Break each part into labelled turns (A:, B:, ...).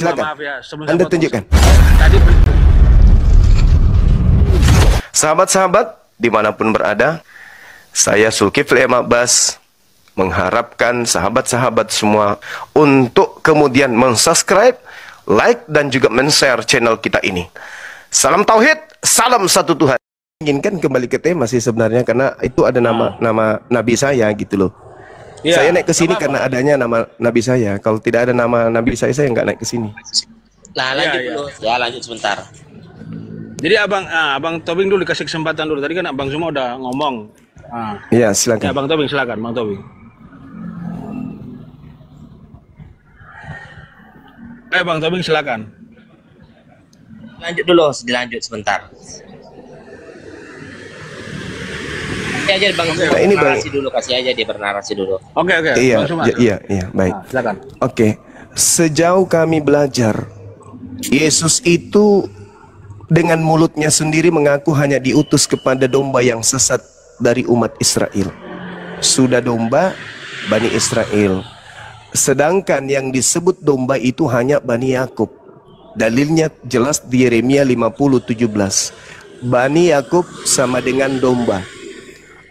A: silakan.
B: Maaf ya,
A: Anda tunjukkan.
B: Tadi
A: Sahabat-sahabat dimanapun berada, saya Zulkifli M. Abbas mengharapkan sahabat-sahabat semua untuk kemudian mensubscribe, like, dan juga men-share channel kita ini. Salam Tauhid, salam satu Tuhan. Inginkan kembali ke tema sih sebenarnya, karena itu ada nama Nabi saya gitu loh. Ya, saya naik ke sini karena adanya nama Nabi saya. Kalau tidak ada nama Nabi saya nggak naik ke sini.
C: Nah, lanjut dulu. Ya, lanjut sebentar.
B: Jadi Abang Tobing dulu dikasih kesempatan dulu. Tadi kan Abang semua udah ngomong.
A: Iya, silakan.
B: Ya, Bang Tobing silakan, Bang Tobing. Bang Tobing silakan.
C: Lanjut dulu, dilanjut sebentar. Kasih aja Bang Zuma,
A: ini
C: narasi dulu, kasih aja dia bernarasi dulu.
B: Oke.
A: Iya, iya, baik.
B: Silakan.
A: Oke. Sejauh kami belajar, Yesus itu dengan mulutnya sendiri mengaku hanya diutus kepada domba yang sesat dari umat Israel. Sudah domba Bani Israel. Sedangkan yang disebut domba itu hanya Bani Yakub. Dalilnya jelas di Yeremia 50:17. Bani Yakub sama dengan domba.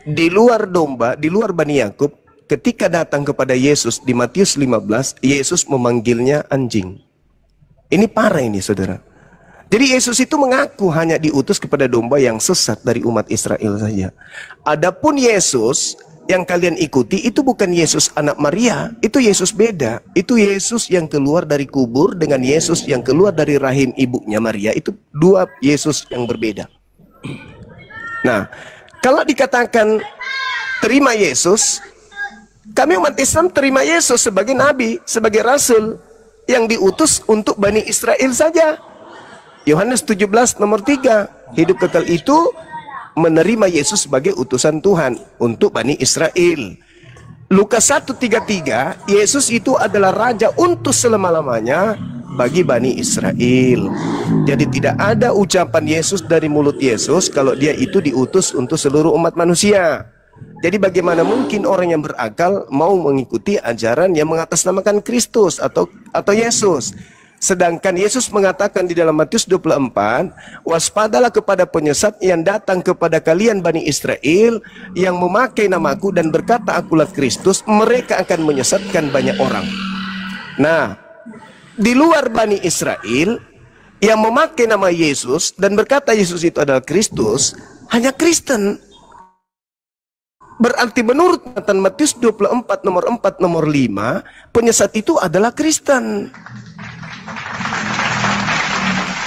A: Di luar domba, di luar Bani Yakub, ketika datang kepada Yesus di Matius 15, Yesus memanggilnya anjing. Ini parah ini, saudara. Jadi Yesus itu mengaku hanya diutus kepada domba yang sesat dari umat Israel saja. Adapun Yesus yang kalian ikuti itu bukan Yesus anak Maria, itu Yesus beda. Itu Yesus yang keluar dari kubur dengan Yesus yang keluar dari rahim ibunya Maria, itu dua Yesus yang berbeda. Nah, kalau dikatakan terima Yesus, kami umat Islam terima Yesus sebagai nabi, sebagai rasul yang diutus untuk Bani Israel saja. Yohanes 17 nomor 3, hidup kekal itu menerima Yesus sebagai utusan Tuhan untuk Bani Israel. Lukas 1:33, Yesus itu adalah raja untuk selama-lamanya bagi Bani Israel. Jadi tidak ada ucapan Yesus dari mulut Yesus kalau dia itu diutus untuk seluruh umat manusia. Jadi bagaimana mungkin orang yang berakal mau mengikuti ajaran yang mengatasnamakan Kristus atau Yesus? Sedangkan Yesus mengatakan di dalam Matius 24, waspadalah kepada penyesat yang datang kepada kalian Bani Israel, yang memakai namaku dan berkata akulah Kristus, mereka akan menyesatkan banyak orang. Nah, di luar Bani Israel yang memakai nama Yesus dan berkata Yesus itu adalah Kristus, hanya Kristen. Berarti menurut Matius 24 nomor 4 nomor 5, penyesat itu adalah Kristen.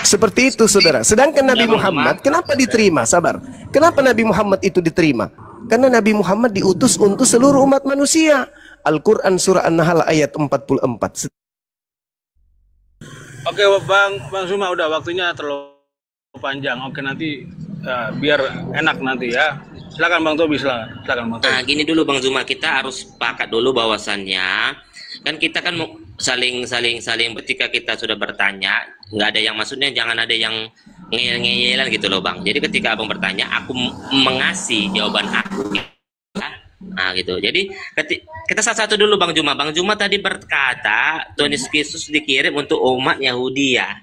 A: Seperti itu, saudara. Sedangkan Nabi Muhammad, kenapa diterima? Sabar. Kenapa Nabi Muhammad itu diterima? Karena Nabi Muhammad diutus untuk seluruh umat manusia. Al-Quran surah An-Nahl ayat 44.
B: Oke, Bang Zuma, udah waktunya terlalu panjang. Oke, nanti biar enak nanti ya. Silakan Bang Tobi, silakan Bang Tobi.
C: Nah, gini dulu Bang Zuma, kita harus sepakat dulu bahwasannya kan kita kan saling ketika kita sudah bertanya, nggak ada yang maksudnya jangan ada yang ngeyel-ngeyelan gitu loh Bang. Jadi ketika Abang bertanya, aku mengasih jawaban aku. Nah gitu. Jadi kita satu-satu dulu Bang Zuma. Bang Zuma tadi berkata Tuhan Yesus Kristus dikirim untuk umat Yahudi ya.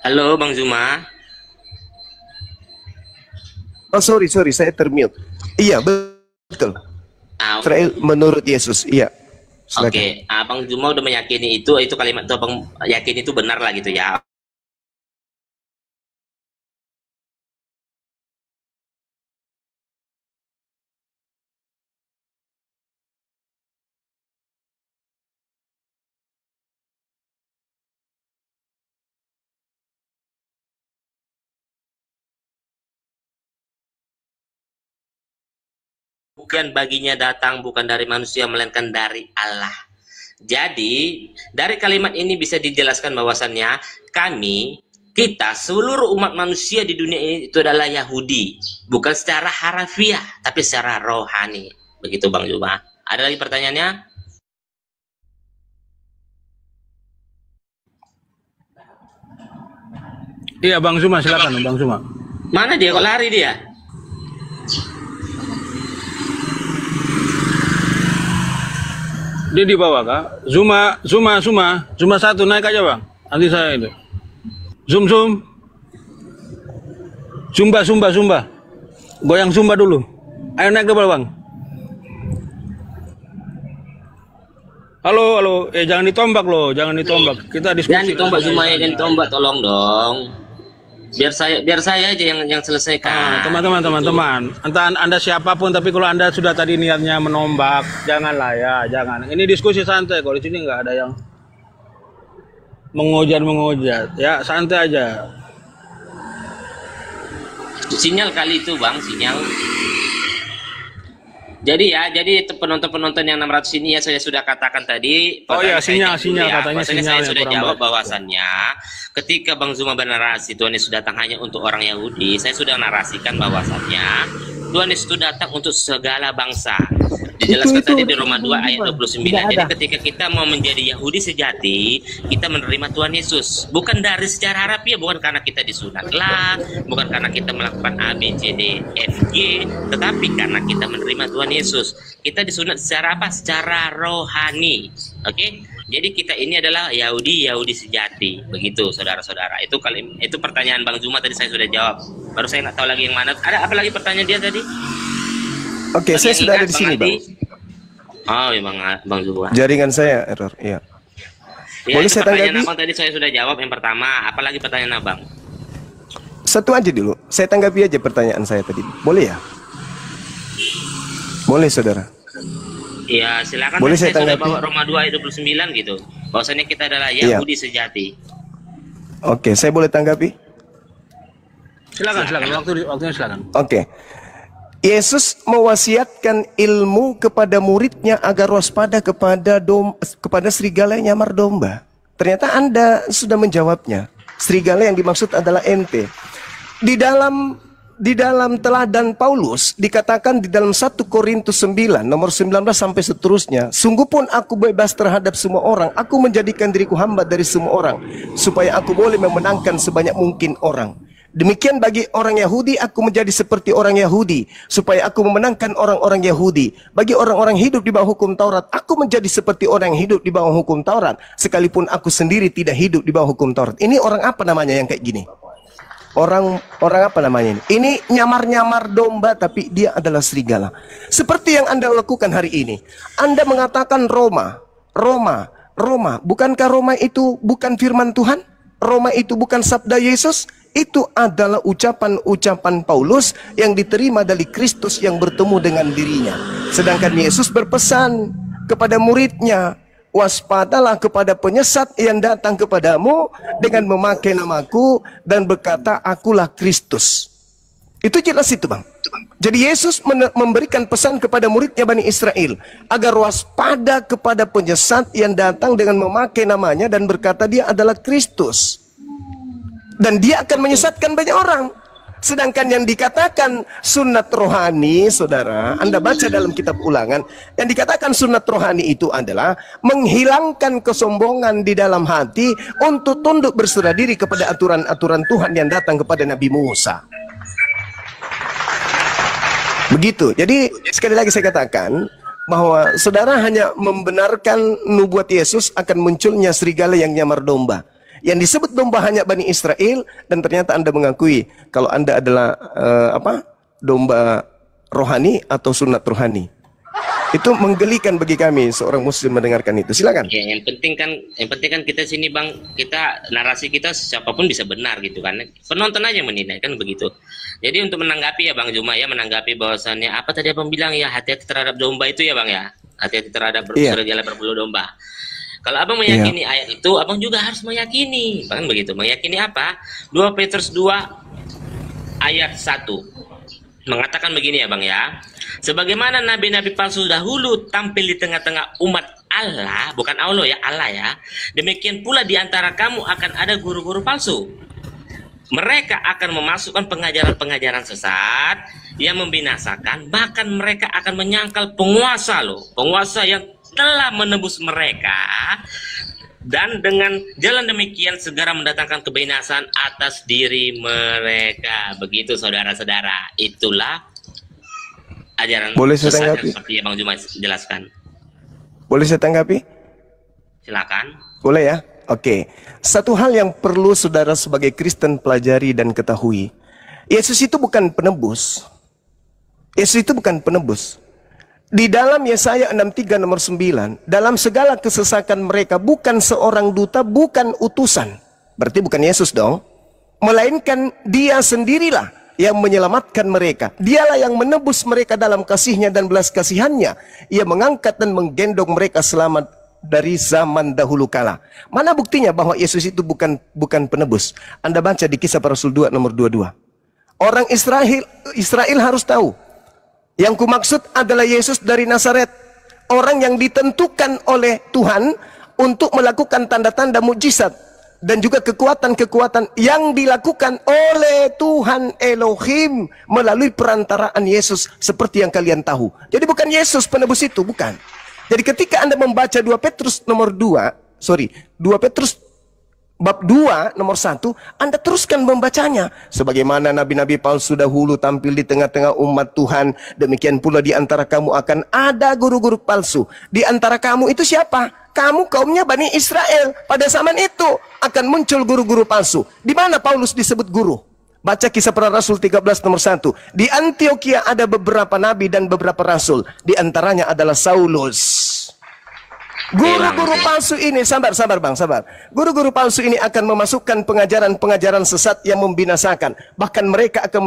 C: Halo Bang Zuma.
A: Oh sorry, saya termute. Iya betul. Israel menurut Yesus, iya.
C: Oke, Bang Zuma udah meyakini itu kalimat itu Abang yakin itu benar lah gitu ya. Bukan baginya datang bukan dari manusia melainkan dari Allah. Jadi dari kalimat ini bisa dijelaskan bahwasannya kita seluruh umat manusia di dunia ini itu adalah Yahudi, bukan secara harafiah tapi secara rohani. Begitu Bang Zuma. Ada lagi pertanyaannya?
B: Iya Bang Zuma, silakan Bang Zuma.
C: Mana dia kok lari dia?
B: Dia di bawah kak. Zuma satu naik aja bang. Nanti saya itu. Zoom. Zumba. Goyang Zumba dulu. Ayo naik ke bawah bang. Halo. Jangan ditombak loh, jangan ditombak. Kita diskusi.
C: Jangan ditombak semuanya, jangan ditombak, tolong dong. Biar saya aja yang selesaikan.
B: Teman-teman. Entah anda siapapun, tapi kalau anda sudah tadi niatnya menombak, janganlah ya, jangan. Ini diskusi santai kok, di sini nggak ada yang mengojat, ya santai aja.
C: Sinyal kali itu bang, sinyal. Jadi itu penonton yang 600 ini ya saya sudah katakan tadi.
B: Oh ya, sinyal katanya
C: saya sudah jawab bahwasannya ketika Bang Zuma bernarasi Tuhan Yesus datang hanya untuk orang Yahudi, saya sudah narasikan bahwasannya Tuhan Yesus itu datang untuk segala bangsa. Dijelaskan tadi di Roma 2 ayat 29. Jadi ketika kita mau menjadi Yahudi sejati, kita menerima Tuhan Yesus. Bukan dari secara harafiah, bukan karena kita disunat lah, bukan karena kita melakukan A, B, C, D, F, G, tetapi karena kita menerima Tuhan Yesus. Kita disunat secara apa? Secara rohani. Oke? Jadi kita ini adalah Yahudi sejati. Begitu saudara-saudara. Itu pertanyaan Bang Zuma tadi saya sudah jawab. Baru saya nggak tahu lagi yang mana. Ada apa lagi pertanyaan dia tadi?
A: Oke, saya sudah ada di sini, Bang.
C: Oh, ya Bang Zuma.
A: Jaringan saya error, iya.
C: Ya,
A: boleh saya tanggapi?
C: Abang tadi saya sudah jawab yang pertama. Apalagi pertanyaan Abang?
A: Satu aja dulu. Saya tanggapi aja pertanyaan saya tadi. Boleh ya? Boleh, saudara.
C: Ya, silakan.
A: Boleh saya
C: sudah
A: tanggapi?
C: bawa Roma 2 ayat 29 gitu. Bahwasanya kita adalah Yahudi sejati.
A: Oke, saya boleh tanggapi?
B: Silakan. Waktunya silakan.
A: Oke. Yesus mewasiatkan ilmu kepada muridnya agar waspada kepada serigala yang nyamar domba. Ternyata Anda sudah menjawabnya. Serigala yang dimaksud adalah ente. Di dalam teladan Paulus dikatakan di dalam 1 Korintus 9 nomor 19 sampai seterusnya, sungguh pun aku bebas terhadap semua orang, aku menjadikan diriku hamba dari semua orang supaya aku boleh memenangkan sebanyak mungkin orang. Demikian bagi orang Yahudi, aku menjadi seperti orang Yahudi supaya aku memenangkan orang-orang Yahudi. Bagi orang-orang hidup di bawah hukum Taurat, aku menjadi seperti orang yang hidup di bawah hukum Taurat, sekalipun aku sendiri tidak hidup di bawah hukum Taurat. Ini orang apa namanya yang kayak gini? Orang apa namanya ini? Ini nyamar-nyamar domba tapi dia adalah serigala. Seperti yang Anda lakukan hari ini. Anda mengatakan Roma. Bukankah Roma itu bukan firman Tuhan? Roma itu bukan sabda Yesus? Itu adalah ucapan-ucapan Paulus yang diterima dari Kristus yang bertemu dengan dirinya. Sedangkan Yesus berpesan kepada muridnya, waspadalah kepada penyesat yang datang kepadamu dengan memakai namaku dan berkata, akulah Kristus. Itu jelas itu, Bang. Jadi Yesus memberikan pesan kepada muridnya Bani Israel agar waspada kepada penyesat yang datang dengan memakai namanya dan berkata dia adalah Kristus. Dan dia akan menyesatkan banyak orang. Sedangkan yang dikatakan sunat rohani, saudara, Anda baca dalam kitab Ulangan, yang dikatakan sunat rohani itu adalah menghilangkan kesombongan di dalam hati untuk tunduk berserah diri kepada aturan-aturan Tuhan yang datang kepada Nabi Musa. Begitu. Jadi sekali lagi saya katakan bahwa saudara hanya membenarkan nubuat Yesus akan munculnya serigala yang nyamar domba. Yang disebut domba hanya Bani Israel, dan ternyata Anda mengakui kalau Anda adalah domba rohani atau sunat rohani. Itu menggelikan bagi kami seorang muslim mendengarkan itu. Silakan.
C: Ya, yang penting kan kita sini Bang, kita narasi kita siapapun bisa benar gitu kan. Penonton aja menilai kan begitu. Jadi untuk menanggapi ya Bang Zuma ya, menanggapi bahwasannya apa tadi Abang bilang ya, hati-hati terhadap domba itu ya Bang ya. Hati-hati terhadap serigala berbulu domba. Kalau Abang meyakini ayat itu, Abang juga harus meyakini. Bahkan begitu. Meyakini apa? 2 Petrus 2 ayat 1. Mengatakan begini ya Bang ya. Sebagaimana nabi-nabi palsu dahulu tampil di tengah-tengah umat Allah, bukan Allah ya, Allah ya. Demikian pula di antara kamu akan ada guru-guru palsu. Mereka akan memasukkan pengajaran-pengajaran sesat yang membinasakan, bahkan mereka akan menyangkal penguasa loh. Penguasa yang telah menebus mereka, dan dengan jalan demikian segera mendatangkan kebinasan atas diri mereka. Begitu saudara-saudara, itulah ajaran
A: boleh saya
C: sesat
A: tanggapi?
C: seperti yang Bang Zuma jelaskan.
A: Boleh saya tanggapi?
C: Silakan.
A: Boleh ya? Oke. Satu hal yang perlu saudara sebagai Kristen pelajari dan ketahui. Yesus itu bukan penebus. Yesus itu bukan penebus. Di dalam Yesaya 63 nomor 9, dalam segala kesesakan mereka bukan seorang duta, bukan utusan. Berarti bukan Yesus dong. Melainkan dia sendirilah yang menyelamatkan mereka. Dialah yang menebus mereka dalam kasihnya dan belas kasihannya. Ia mengangkat dan menggendong mereka selamat dari zaman dahulu kala. Mana buktinya bahwa Yesus itu bukan penebus? Anda baca di Kisah Para Rasul 2 nomor 22. Orang Israel harus tahu. Yang kumaksud adalah Yesus dari Nazaret. Orang yang ditentukan oleh Tuhan untuk melakukan tanda-tanda mukjizat. Dan juga kekuatan-kekuatan yang dilakukan oleh Tuhan Elohim melalui perantaraan Yesus. Seperti yang kalian tahu. Jadi bukan Yesus penebus itu, bukan. Jadi ketika Anda membaca 2 Petrus bab 2 nomor 1, Anda teruskan membacanya. Sebagaimana nabi-nabi palsu dahulu tampil di tengah-tengah umat Tuhan, demikian pula di antara kamu akan ada guru-guru palsu. Di antara kamu itu siapa? Kamu kaumnya Bani Israel. Pada zaman itu akan muncul guru-guru palsu. Di mana Paulus disebut guru? Baca Kisah Para Rasul 13 nomor 1. Di Antioquia ada beberapa nabi dan beberapa rasul. Di antaranya adalah Saulus. Guru-guru palsu ini, sabar bang. Guru-guru palsu ini akan memasukkan pengajaran-pengajaran sesat yang membinasakan. Bahkan mereka akan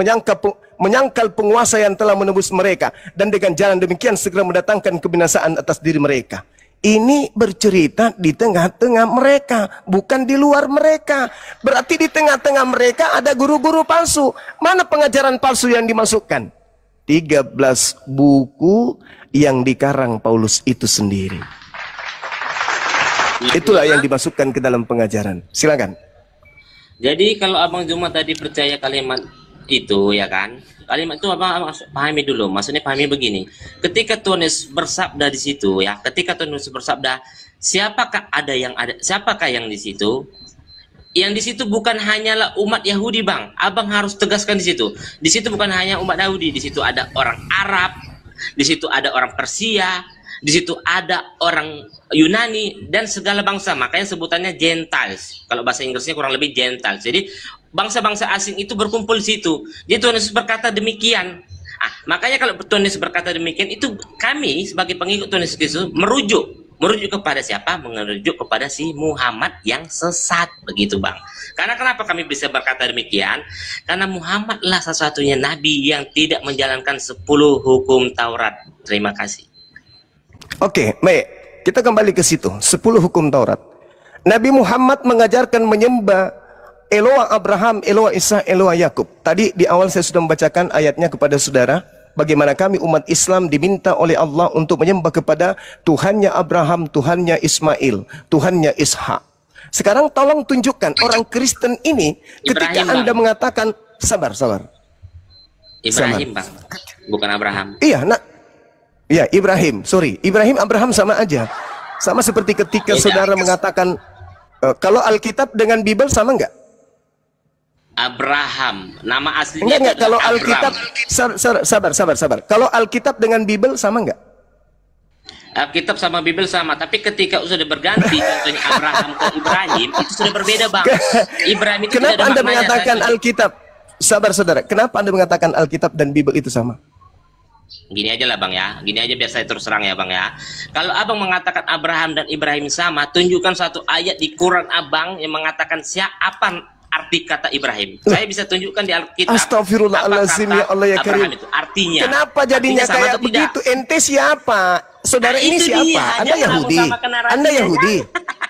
A: menyangkal penguasa yang telah menebus mereka. Dan dengan jalan demikian segera mendatangkan kebinasaan atas diri mereka. Ini bercerita di tengah-tengah mereka, bukan di luar mereka. Berarti di tengah-tengah mereka ada guru-guru palsu. Mana pengajaran palsu yang dimasukkan? 13 buku yang dikarang Paulus itu sendiri. Itulah yang dimasukkan ke dalam pengajaran. Silakan.
C: Jadi kalau Abang Juma tadi percaya kalimat itu, ya kan? Kalimat itu abang pahami dulu. Maksudnya pahami begini. Ketika Tuhan Yesus bersabda di situ, ya, ketika Tuhan Yesus bersabda, siapakah yang di situ? Yang di situ bukan hanyalah umat Yahudi, Bang. Abang harus tegaskan di situ. Di situ bukan hanya umat Yahudi, di situ ada orang Arab, di situ ada orang Persia, di situ ada orang Yunani dan segala bangsa. Makanya sebutannya Gentiles. Kalau bahasa Inggrisnya kurang lebih Gentiles. Jadi bangsa-bangsa asing itu berkumpul di situ. Jadi Tuhan Yesus berkata demikian. Makanya kalau Tuhan Yesus berkata demikian, itu kami sebagai pengikut Tuhan Yesus merujuk kepada siapa? Merujuk kepada si Muhammad yang sesat, begitu Bang. Karena kenapa kami bisa berkata demikian? Karena Muhammadlah satu-satunya nabi yang tidak menjalankan 10 hukum Taurat. Terima kasih.
A: Oke, baik. Kita kembali ke situ. 10 hukum Taurat. Nabi Muhammad mengajarkan menyembah Eloah Abraham, Eloah Ishak, Eloah Yakub. Tadi di awal saya sudah membacakan ayatnya kepada saudara. Bagaimana kami umat Islam diminta oleh Allah untuk menyembah kepada Tuhannya Abraham, Tuhannya Ismail, Tuhannya Ishak. Sekarang tolong tunjukkan orang Kristen ini ketika
C: Ibrahim,
A: Anda
C: Bang.
A: mengatakan sabar.
C: Ibrahim, Bang. Bukan Abraham.
A: Iya, ya, Ibrahim, sorry. Ibrahim, Abraham sama aja. Sama seperti ketika saudara mengatakan, kalau Alkitab dengan Bible sama enggak?
C: Abraham, nama aslinya
A: Enggak. Kalau
C: Abram.
A: Alkitab, sabar. Kalau Alkitab dengan Bible sama enggak?
C: Alkitab sama Bible sama, tapi ketika sudah berganti, contohnya Abraham ke Ibrahim, itu sudah berbeda, Bang. Ibrahim itu
A: Kenapa
C: tidak ada
A: Anda
C: maknanya,
A: mengatakan
C: tadi.
A: Alkitab? Sabar saudara, kenapa Anda mengatakan Alkitab dan Bible itu sama?
C: Gini aja lah Bang ya, gini aja biar saya terus terang ya Bang ya. Kalau Abang mengatakan Abraham dan Ibrahim sama, tunjukkan satu ayat di Quran Abang yang mengatakan siapa arti kata Ibrahim. Saya bisa tunjukkan di Alkitab.
A: Astagfirullahaladzim, ya Allah ya Karim.
C: Abraham itu artinya.
A: Kenapa jadinya
C: artinya
A: kayak begitu? Ente siapa? Saudara ini
C: itu
A: siapa?
C: dia,
A: Anda
C: jangan
A: Yahudi.
C: sama-sama narasinya.
A: Anda Yahudi.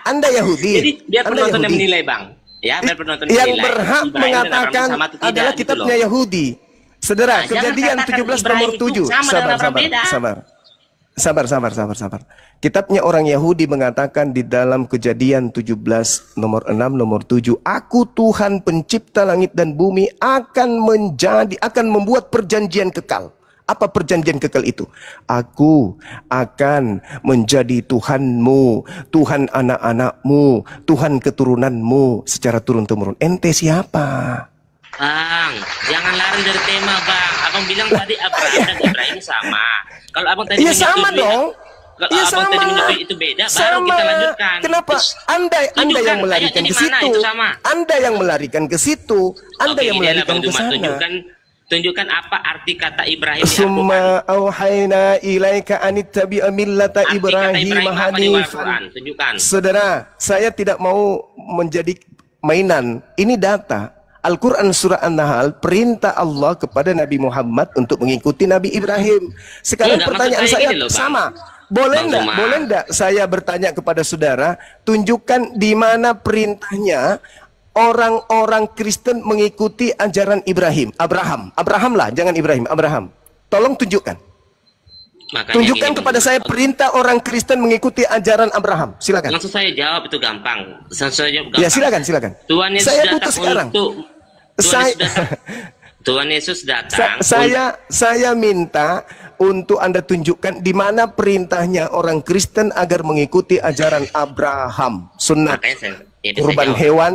A: Anda Yahudi.
C: Jadi biar
A: Anda
C: penonton yang
A: Yahudi.
C: menilai Bang. Ya, biar penonton
A: Yang
C: menilai.
A: berhak
C: Ibrahim dan Abraham
A: mengatakan
C: sama atau tidak,
A: adalah
C: gitu
A: kitabnya
C: loh.
A: Yahudi. Saudara,
C: Nah, jangan
A: Kejadian
C: katakan
A: 17
C: Ibrahim
A: nomor
C: itu
A: 7.
C: sama dengan Abraham, beda.
A: Sabar. Kitabnya orang Yahudi mengatakan di dalam Kejadian 17 nomor 6 nomor 7, Aku Tuhan pencipta langit dan bumi akan membuat perjanjian kekal. Apa perjanjian kekal itu? Aku akan menjadi Tuhanmu, Tuhan anak-anakmu, Tuhan keturunanmu secara turun-temurun. Ente siapa?
C: Bang, jangan lari dari tema Bang. Abang bilang tadi Abraham dan Ibrahim sama. Kalau Abang tadi
A: Iya sama
C: menyetujui-
A: dong.
C: Kalau
A: Iya
C: abang tadi
A: sama.
C: menyebut itu beda, baru
A: Sama.
C: kita lanjutkan.
A: Kenapa?
C: Terus,
A: Anda
C: tunjukkan
A: yang melarikan
C: ayatnya
A: ke
C: di mana
A: situ.
C: itu sama.
A: Anda yang melarikan ke situ. Anda
C: Oke,
A: yang
C: ini adalah
A: melarikan
C: Bang
A: ke
C: Juma.
A: sana.
C: Tunjukkan apa arti kata Ibrahim di Al-Quran.
A: Summa auhayna ilaika anittabi'a millata
C: Arti kata
A: Ibrahim
C: Ibrahim apa di
A: hanifan.
C: Al-Quran? Tunjukkan.
A: Saudara, saya tidak mau menjadi mainan. Ini data. Al-Quran surah An-Nahl, perintah Allah kepada Nabi Muhammad untuk mengikuti Nabi Ibrahim. Sekarang
C: Enggak,
A: pertanyaan
C: maksud saya
A: saya
C: gini loh, Bang.
A: sama. Boleh
C: Bang
A: enggak?
C: Zuma.
A: Boleh enggak saya bertanya kepada saudara, tunjukkan di mana perintahnya orang-orang Kristen mengikuti ajaran Abraham lah, jangan Ibrahim, Abraham. Tolong tunjukkan.
C: Makanya
A: Tunjukkan
C: gini,
A: kepada
C: Bang
A: saya
C: Juma.
A: perintah orang Kristen mengikuti ajaran Abraham. Silakan.
C: Langsung saya jawab itu gampang. Langsung saya jawab
A: Ya,
C: gampang.
A: silakan.
C: Tuhan Yesus
A: Saya
C: datang
A: butuh sekarang.
C: Tuhan Yesus datang.
A: Saya minta untuk Anda tunjukkan di mana perintahnya orang Kristen agar mengikuti ajaran Abraham, sunnah,
C: Makanya saya
A: kurban
C: jawab.
A: hewan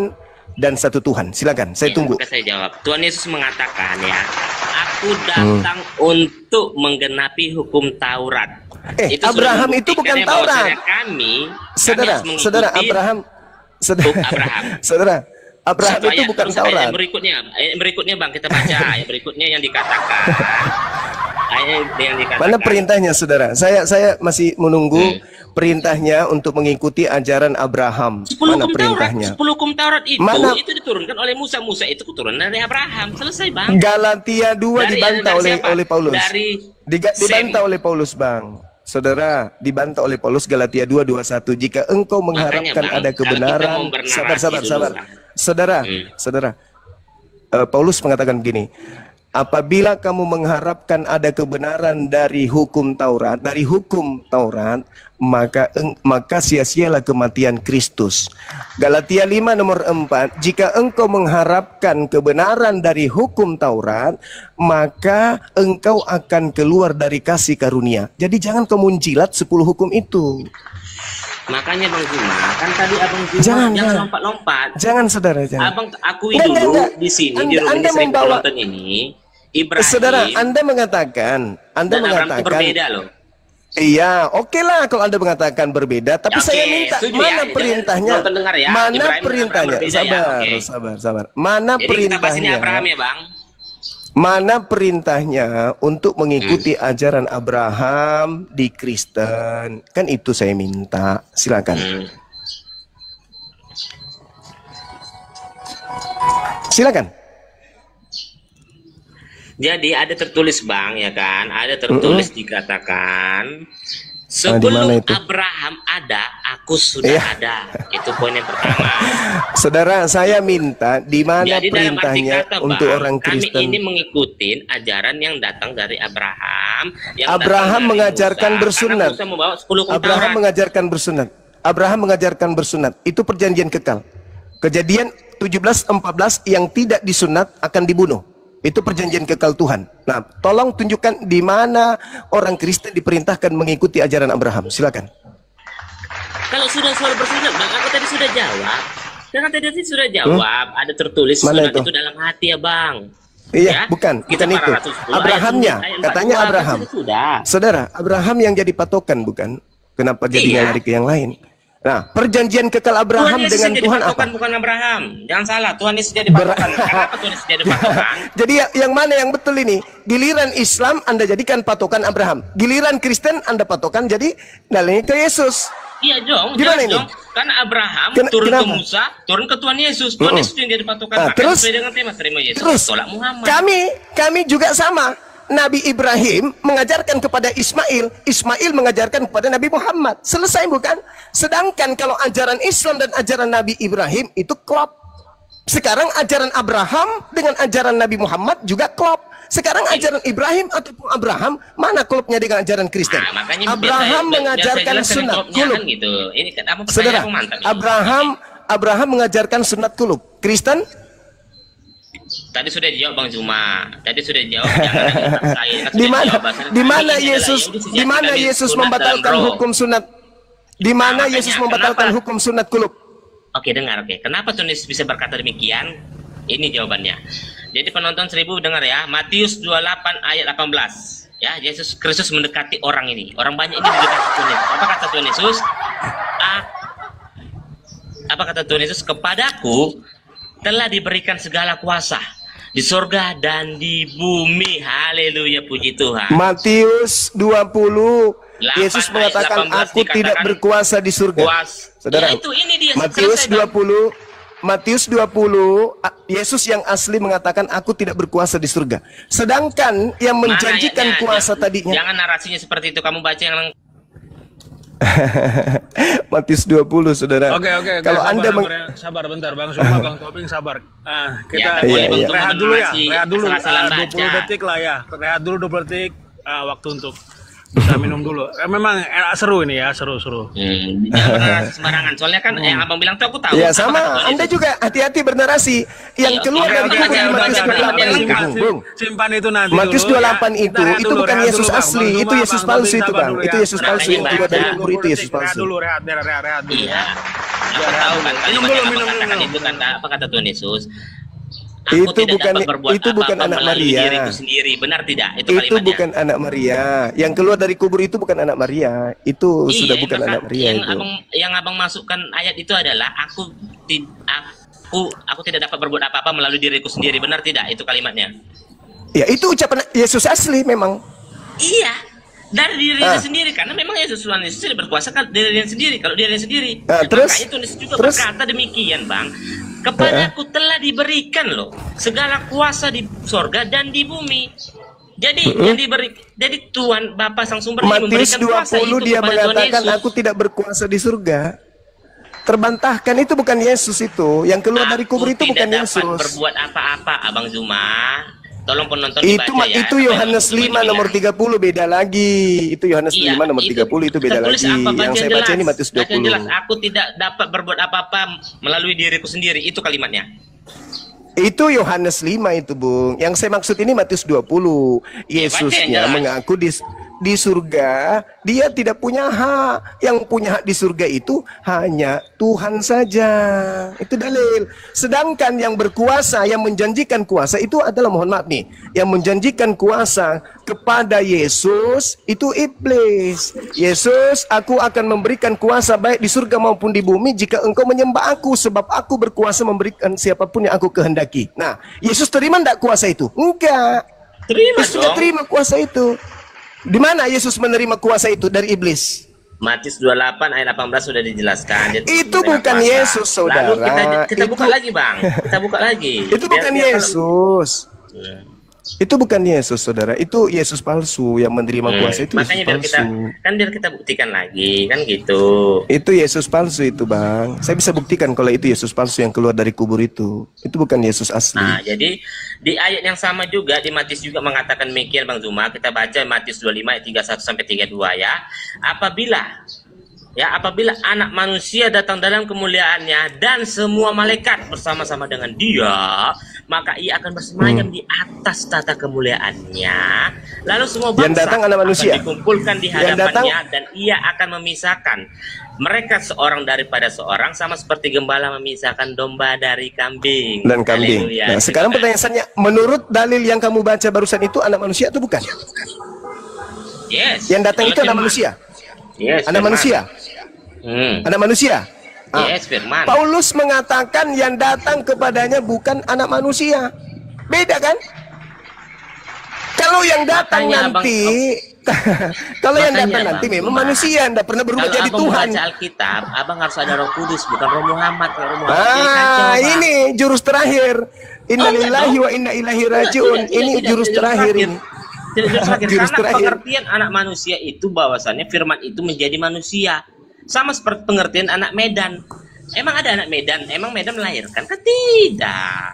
A: dan satu Tuhan. Silakan, saya
C: Ya,
A: tunggu.
C: maka saya jawab. Tuhan Yesus mengatakan ya, aku datang untuk menggenapi hukum Taurat.
A: Abraham
C: sudah
A: itu bukan
C: membuktikan bahwasanya
A: Taurat.
C: Kami
A: Saudara,
C: harus mengikuti
A: saudara Abraham, saudara Abraham
C: satu
A: itu
C: ayat.
A: bukan
C: Terus ayat
A: Taurat.
C: yang berikutnya Bang, kita baca ayat berikutnya yang dikatakan. Ayat yang dikatakan.
A: Mana perintahnya, saudara? Saya masih menunggu perintahnya untuk mengikuti ajaran Abraham.
C: 10
A: Mana
C: hukum
A: perintahnya?
C: Taurat, 10 hukum Taurat
A: Mana?
C: itu diturunkan oleh Musa. Musa itu keturunan dari Abraham. Selesai, Bang.
A: Galatia 2 dibantah
C: dari siapa?
A: oleh Paulus. Dibantah
C: Sem.
A: oleh Paulus, Bang. Saudara, dibantah oleh Paulus Galatia 2:21. Jika engkau mengharapkan
C: Bang,
A: ada
C: kalau kita
A: kebenaran,
C: mau bernarasi
A: sabar.
C: dulu, Bang.
A: Saudara. Paulus mengatakan begini, apabila kamu mengharapkan ada kebenaran dari hukum Taurat, maka sia-sialah kematian Kristus. Galatia 5 nomor 4, jika engkau mengharapkan kebenaran dari hukum Taurat, maka engkau akan keluar dari kasih karunia. Jadi jangan kamu menjilat 10 hukum itu.
C: Makanya Bang Juma, kan tadi Abang Juma
A: Jangan.
C: lompat-lompat.
A: Jangan, saudara, jangan.
C: Abang akui dulu
A: Enggak.
C: di sini
A: Anda-
C: di rumah
A: Anda
C: ini sering
A: membawa-
C: penonton ini Ibrahim
A: Saudara, Anda mengatakan
C: dan Abraham itu berbeda loh.
A: Iya, oke lah kalau Anda mengatakan berbeda, tapi
C: Ya,
A: saya
C: oke,
A: minta
C: setuju
A: mana
C: ya.
A: perintahnya?
C: Jangan dengar ya.
A: Mana
C: Ibrahim dan
A: perintahnya?
C: Abraham berbeda ya,
A: Sabar. Mana
C: Jadi kita bahas ini
A: perintahnya?
C: Abraham ya, Bang.
A: Mana perintahnya untuk mengikuti ajaran Abraham di Kristen? Kan itu saya minta. Silakan. Silakan.
C: Jadi ada tertulis Bang ya kan, ada tertulis dikatakan sebelum
A: di mana itu?
C: Abraham ada, aku sudah
A: Iya.
C: ada. Itu poin yang pertama.
A: Saudara, saya minta di mana
C: Jadi dalam arti
A: perintahnya
C: kata
A: untuk
C: Bang,
A: orang
C: kami
A: Kristen?
C: ini mengikuti ajaran yang datang dari Abraham. Yang
A: Abraham
C: datang dari
A: mengajarkan
C: Musa,
A: bersunat.
C: karena Musa membawa 10 hukum
A: Abraham
C: Taurat.
A: mengajarkan bersunat. Abraham mengajarkan bersunat. Itu perjanjian kekal. Kejadian 17:14 yang tidak disunat akan dibunuh. Itu perjanjian kekal Tuhan. Nah, tolong tunjukkan di mana orang Kristen diperintahkan mengikuti ajaran Abraham. Silakan.
C: Kalau sudah soal bersunat, Bang, aku tadi sudah jawab. Tadi sudah jawab. Ada tertulis
A: Mana
C: sunat
A: itu?
C: itu dalam hati ya, Bang.
A: Iya,
C: Ya,
A: bukan
C: kita
A: itu.
C: 410
A: Abrahamnya,
C: ayat
A: katanya
C: 42,
A: Abraham.
C: Sudah.
A: Saudara, Abraham yang jadi patokan bukan? Kenapa jadinya
C: Iya.
A: lari ke yang lain? Nah, perjanjian kekal Abraham
C: Yesus
A: dengan
C: yang jadi
A: Tuhan
C: patokan,
A: apa?
C: bukan Abraham. Jangan salah, Tuhan Yesus jadi patokan. Kenapa Tuhan Yesus jadi patokan?
A: Jadi yang mana yang betul ini? Giliran Islam Anda jadikan patokan Abraham. Giliran Kristen Anda patokan jadi dalilnya ke Yesus.
C: Iya dong,
A: Gimana
C: jelas
A: ini?
C: dong. Karena Abraham turun
A: Kenapa?
C: ke Musa, turun ke Tuhan Yesus. Tuhan Yesus yang jadi patokan.
A: Nah,
C: Makanya
A: terus?
C: sesuai dengan tema terima Yesus,
A: Terus
C: tolak Muhammad.
A: kami juga sama. Nabi Ibrahim mengajarkan kepada Ismail, Ismail mengajarkan kepada Nabi Muhammad. Selesai bukan? Sedangkan kalau ajaran Islam dan ajaran Nabi Ibrahim itu klop. Sekarang ajaran Abraham dengan ajaran Nabi Muhammad juga klop. Sekarang ajaran Ibrahim ataupun Abraham, mana klopnya dengan ajaran Kristen?
C: Nah, makanya
A: Abraham mengajarkan sunat kulub.
C: kan gitu. Ini kan apa
A: Saudara,
C: pertanyaan mantap ini.
A: Abraham mengajarkan sunat kulub. Kristen?
C: Tadi sudah dijawab Bang Juma. Tadi sudah dijawab. Jangan saya.
A: Di mana? Di mana Yesus membatalkan hukum sunat? Di mana
C: Nah,
A: Yesus
C: makanya,
A: membatalkan
C: kenapa?
A: hukum sunat kulub?
C: Oke, dengar. Oke, kenapa Tuhan Yesus bisa berkata demikian? Ini jawabannya. Jadi penonton 1000 dengar ya. Matius 28 ayat 18. Ya, Yesus Kristus mendekati orang ini. Orang banyak ini mendekati Tuhan Yesus. Apa kata Tuhan Yesus? Apa kata Tuhan Yesus? Kepadaku telah diberikan segala kuasa di surga dan di bumi. Haleluya, puji Tuhan.
A: Matius 20, Yesus mengatakan aku tidak berkuasa di surga. Saudara,
C: ya, ini dia.
A: Matius 20, Yesus yang asli mengatakan aku tidak berkuasa di surga. Sedangkan yang menjanjikan kuasa tadinya.
C: Jangan narasinya seperti itu, kamu baca yang
A: Matius 20, saudara.
B: Oke.
A: Kalau
B: sabar,
A: Anda
B: sabar bentar, Bang Suma, Bang Toping sabar. Kita rehat dulu ya. Rehat dulu 20 detik lah ya. Rehat dulu 20 detik waktu untuk bisa minum dulu. Memang seru ini ya, seru.
C: Jangan bernarasi sembarangan. Soalnya kan yang abang bilang tuh aku tahu.
A: Ya sama, Anda juga hati-hati bernarasi. Yang keluar dari kubur di Matius 28 itu,
B: simpan itu nanti.
A: Matius 28 itu bukan Yesus asli, itu Yesus palsu itu, Bang. Itu Yesus palsu yang keluar dari kubur, itu Yesus palsu.
B: Rehat dulu.
C: Iya. Aku tahu kan kalimat yang abang katakan itu kan apa kata Tuhan Yesus?
A: Itu bukan anak Maria.
C: Sendiri. Benar tidak?
A: Itu bukan anak Maria. Yang keluar dari kubur itu bukan anak Maria. Itu sudah bukan anak Maria itu.
C: Yang abang masukkan ayat itu adalah aku tidak dapat berbuat apa-apa melalui diriku sendiri. Benar tidak? Itu kalimatnya. Ya, itu ucapan Yesus asli memang. Iya. Dari dirinya sendiri, karena memang Yesus tidak berkuasa kan dirinya sendiri. Kalau dirinya sendiri, makanya Tuhan Yesus juga berkata demikian, Bang. Kepadaku telah diberikan loh segala kuasa di sorga dan di bumi. Jadi yang diberi, jadi Tuhan Bapa Sang Sumber memberikan kuasa itu
A: dia
C: kepada Tuhan
A: mengatakan
C: Yesus.
A: Aku tidak berkuasa di surga. Terbantahkan, itu bukan Yesus itu. Yang keluar dari kubur itu bukan Yesus.
C: Aku tidak dapat berbuat apa-apa, Abang Zuma. Tolong penonton
A: itu
C: dibaca ya.
A: Itu Yohanes 5 nomor 30 beda lagi. Itu Yohanes 5 nomor 30 itu beda lagi. Yang saya baca ini Matius 20.
C: Jelas, aku tidak dapat berbuat apa-apa melalui diriku sendiri. Itu kalimatnya.
A: Itu Yohanes 5 itu, Bung. Yang saya maksud ini Matius 20. Yesusnya mengaku di surga dia tidak punya hak. Yang punya hak di surga itu hanya Tuhan saja. Itu dalil. Sedangkan yang berkuasa, yang menjanjikan kuasa itu adalah, mohon maaf nih, yang menjanjikan kuasa kepada Yesus itu iblis. Yesus, aku akan memberikan kuasa baik di surga maupun di bumi jika engkau menyembah aku, sebab aku berkuasa memberikan siapapun yang aku kehendaki. Nah, Yesus terima enggak kuasa itu? Enggak. Yesus tidak terima kuasa itu. Di mana Yesus menerima kuasa itu? Dari iblis.
C: Matius 28 ayat 18 sudah dijelaskan.
A: Itu bukan kuasa. Yesus, saudara.
C: Lalu kita buka lagi, Bang. Kita buka lagi.
A: Itu bukan Yesus. Itu bukan Yesus, saudara. Itu Yesus palsu yang menerima kuasa itu.
C: Makanya
A: Yesus palsu.
C: biar kita buktikan lagi, kan gitu.
A: Itu Yesus palsu itu, Bang. Saya bisa buktikan kalau itu Yesus palsu yang keluar dari kubur itu. Itu bukan Yesus asli. Nah,
C: jadi di ayat yang sama juga di Matius juga mengatakan demikian, Bang Zuma. Kita baca Matius 25 ayat 31 sampai 32 ya. Apabila anak manusia datang dalam kemuliaannya dan semua malaikat bersama-sama dengan dia, maka ia akan bersemayam di atas tata kemuliaannya. Lalu semua bangsa akan dikumpulkan di hadapannya dan ia akan memisahkan mereka seorang daripada seorang, sama seperti gembala memisahkan domba dari kambing.
A: Dan kambing. Nah, sekarang pertanyaannya, menurut dalil yang kamu baca barusan itu anak manusia atau bukan?
C: Yes.
A: Yang datang itu anak manusia.
C: Yes.
A: Anak manusia. Anak manusia.
C: Yes, firman.
A: Paulus mengatakan yang datang kepadanya bukan anak manusia. Beda kan? Kalau yang datang nanti kalau yang datang nanti memang manusia, tidak pernah berubah jadi Tuhan.
C: Kalau baca Alkitab, abang harus ada Roh Kudus, bukan Roh Muhammad.
A: Ini jurus terakhir. Innalillahi wa inna ilaihi rajiun. Ini jurus terakhir ini.
C: Jurus terakhir. Pengertian anak manusia itu bahwasannya firman itu menjadi manusia. Sama seperti pengertian anak Medan. Emang ada anak Medan? Emang Medan melahirkan? Kan tidak.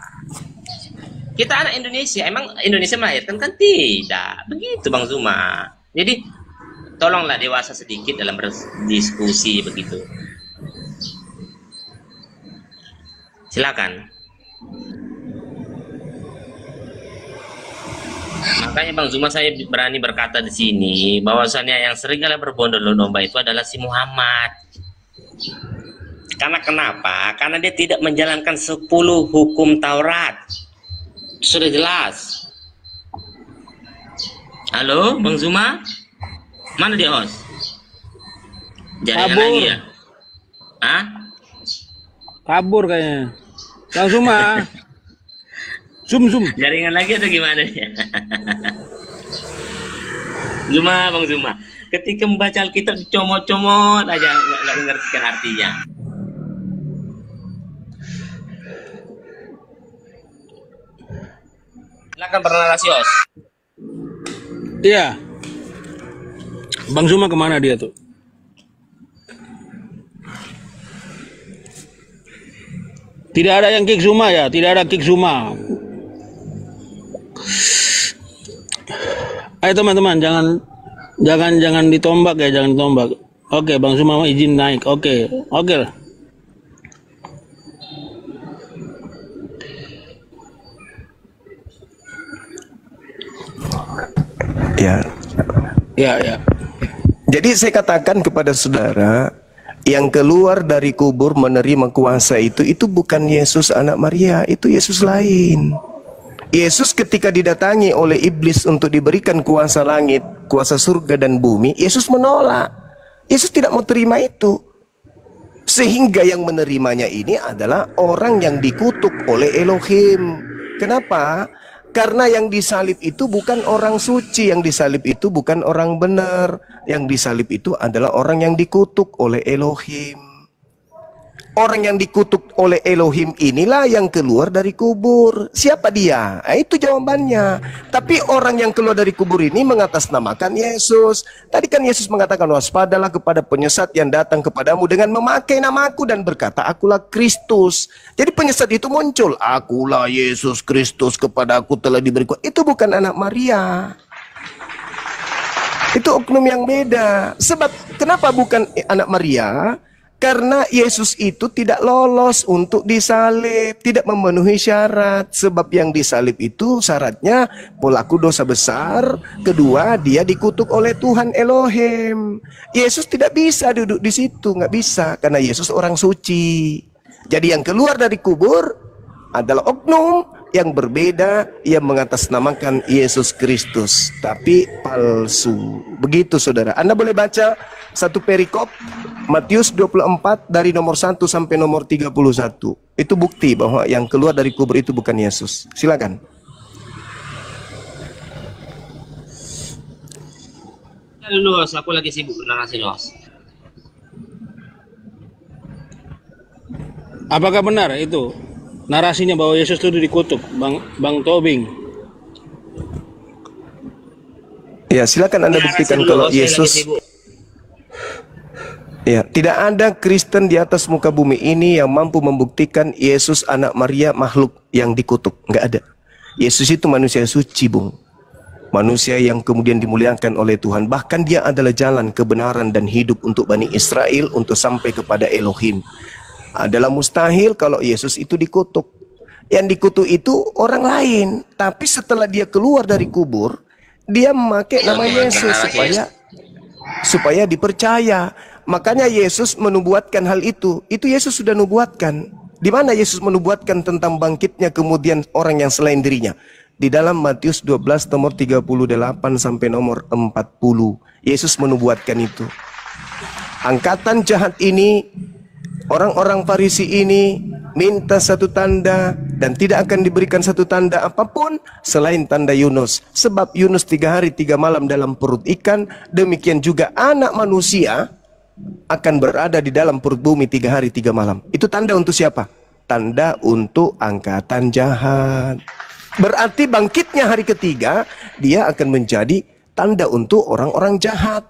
C: Kita anak Indonesia. Emang Indonesia melahirkan? Kan tidak. Begitu, Bang Zuma. Jadi tolonglah dewasa sedikit dalam berdiskusi begitu. Silakan. Makanya Bang Zuma, saya berani berkata di sini bahwasannya yang serigala berbondong-domba itu adalah si Muhammad. Karena kenapa? Karena dia tidak menjalankan 10 hukum Taurat. Sudah jelas. Halo, Bang Zuma? Mana dia, host? Jaringan
B: Kabur.
C: lagi ya? Hah?
B: Kabur kayaknya. Bang Zuma. Zoom.
C: Jaringan lagi atau gimana ya? Zuma, Bang Zuma. Ketika membaca Alkitab comot-comot aja, nggak ngerti kan artinya. Silakan bernarasi, host.
B: Iya. Bang Zuma kemana dia tuh? Tidak ada yang kick Zuma ya, tidak ada kick Zuma. Ayo teman-teman, jangan ditombak ya, jangan ditombak. Oke, Bang Zuma izin naik. Oke lah. Ya.
A: Jadi saya katakan kepada saudara, yang keluar dari kubur menerima kuasa itu bukan Yesus anak Maria, itu Yesus lain. Yesus ketika didatangi oleh iblis untuk diberikan kuasa langit, kuasa surga dan bumi, Yesus menolak. Yesus tidak mau terima itu. Sehingga yang menerimanya ini adalah orang yang dikutuk oleh Elohim. Kenapa? Karena yang disalib itu bukan orang suci, yang disalib itu bukan orang benar. Yang disalib itu adalah orang yang dikutuk oleh Elohim. Orang yang dikutuk oleh Elohim inilah yang keluar dari kubur. Siapa dia? Itu jawabannya. Tapi orang yang keluar dari kubur ini mengatasnamakan Yesus. Tadi kan Yesus mengatakan, waspadalah kepada penyesat yang datang kepadamu dengan memakai namaku dan berkata, akulah Kristus. Jadi penyesat itu muncul, akulah Yesus Kristus, kepada aku telah diberi kuasa. Itu bukan anak Maria. Itu oknum yang beda. Sebab kenapa bukan anak Maria? Karena Yesus itu tidak lolos untuk disalib, tidak memenuhi syarat. Sebab yang disalib itu syaratnya pelaku dosa besar, kedua dia dikutuk oleh Tuhan Elohim. Yesus tidak bisa duduk di situ, nggak bisa, karena Yesus orang suci. Jadi yang keluar dari kubur adalah oknum yang berbeda, yang mengatasnamakan Yesus Kristus, tapi palsu. Begitu saudara. Anda boleh baca satu perikop Matius 24 dari nomor 1 sampai nomor 31. Itu bukti bahwa yang keluar dari kubur itu bukan Yesus. Silakan.
C: Dulu, aku lagi sibuk narasi, Los.
B: Apakah benar itu narasinya bahwa Yesus itu dikutuk, Bang Tobing?
A: Ya, silakan Anda buktikan kalau Yesus. Ya, tidak ada Kristen di atas muka bumi ini yang mampu membuktikan Yesus anak Maria makhluk yang dikutuk. Nggak ada. Yesus itu manusia suci, Bung. Manusia yang kemudian dimuliakan oleh Tuhan. Bahkan dia adalah jalan kebenaran dan hidup untuk Bani Israel untuk sampai kepada Elohim. Adalah mustahil kalau Yesus itu dikutuk. Yang dikutuk itu orang lain. Tapi setelah dia keluar dari kubur, dia memakai nama Yesus supaya dipercaya. Makanya Yesus menubuatkan hal itu. Itu Yesus sudah nubuatkan. Di mana Yesus menubuatkan tentang bangkitnya kemudian orang yang selain dirinya? Di dalam Matius 12 nomor 38 sampai nomor 40. Yesus menubuatkan itu. Angkatan jahat ini, orang-orang Farisi ini minta satu tanda dan tidak akan diberikan satu tanda apapun selain tanda Yunus. Sebab Yunus 3 hari 3 malam dalam perut ikan, demikian juga anak manusia akan berada di dalam perut bumi 3 hari 3 malam. Itu tanda untuk siapa? Tanda untuk angkatan jahat. Berarti bangkitnya hari ketiga, dia akan menjadi tanda untuk orang-orang jahat.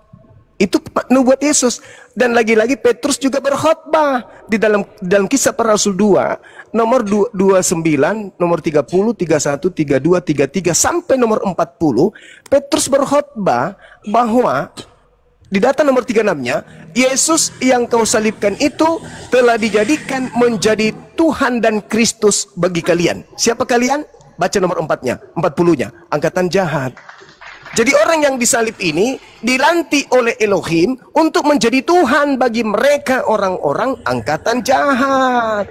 A: Itu nubuat Yesus. Dan lagi-lagi Petrus juga berkhotbah di dalam Kisah Para Rasul 2 nomor 29, nomor 30, 31, 32, 33 sampai nomor 40. Petrus berkhotbah bahwa di data nomor 36-nya, Yesus yang kau salibkan itu telah dijadikan menjadi Tuhan dan Kristus bagi kalian. Siapa kalian? Baca nomor 4-nya, 40-nya, angkatan jahat. Jadi orang yang disalib ini dilantik oleh Elohim untuk menjadi Tuhan bagi mereka orang-orang angkatan jahat.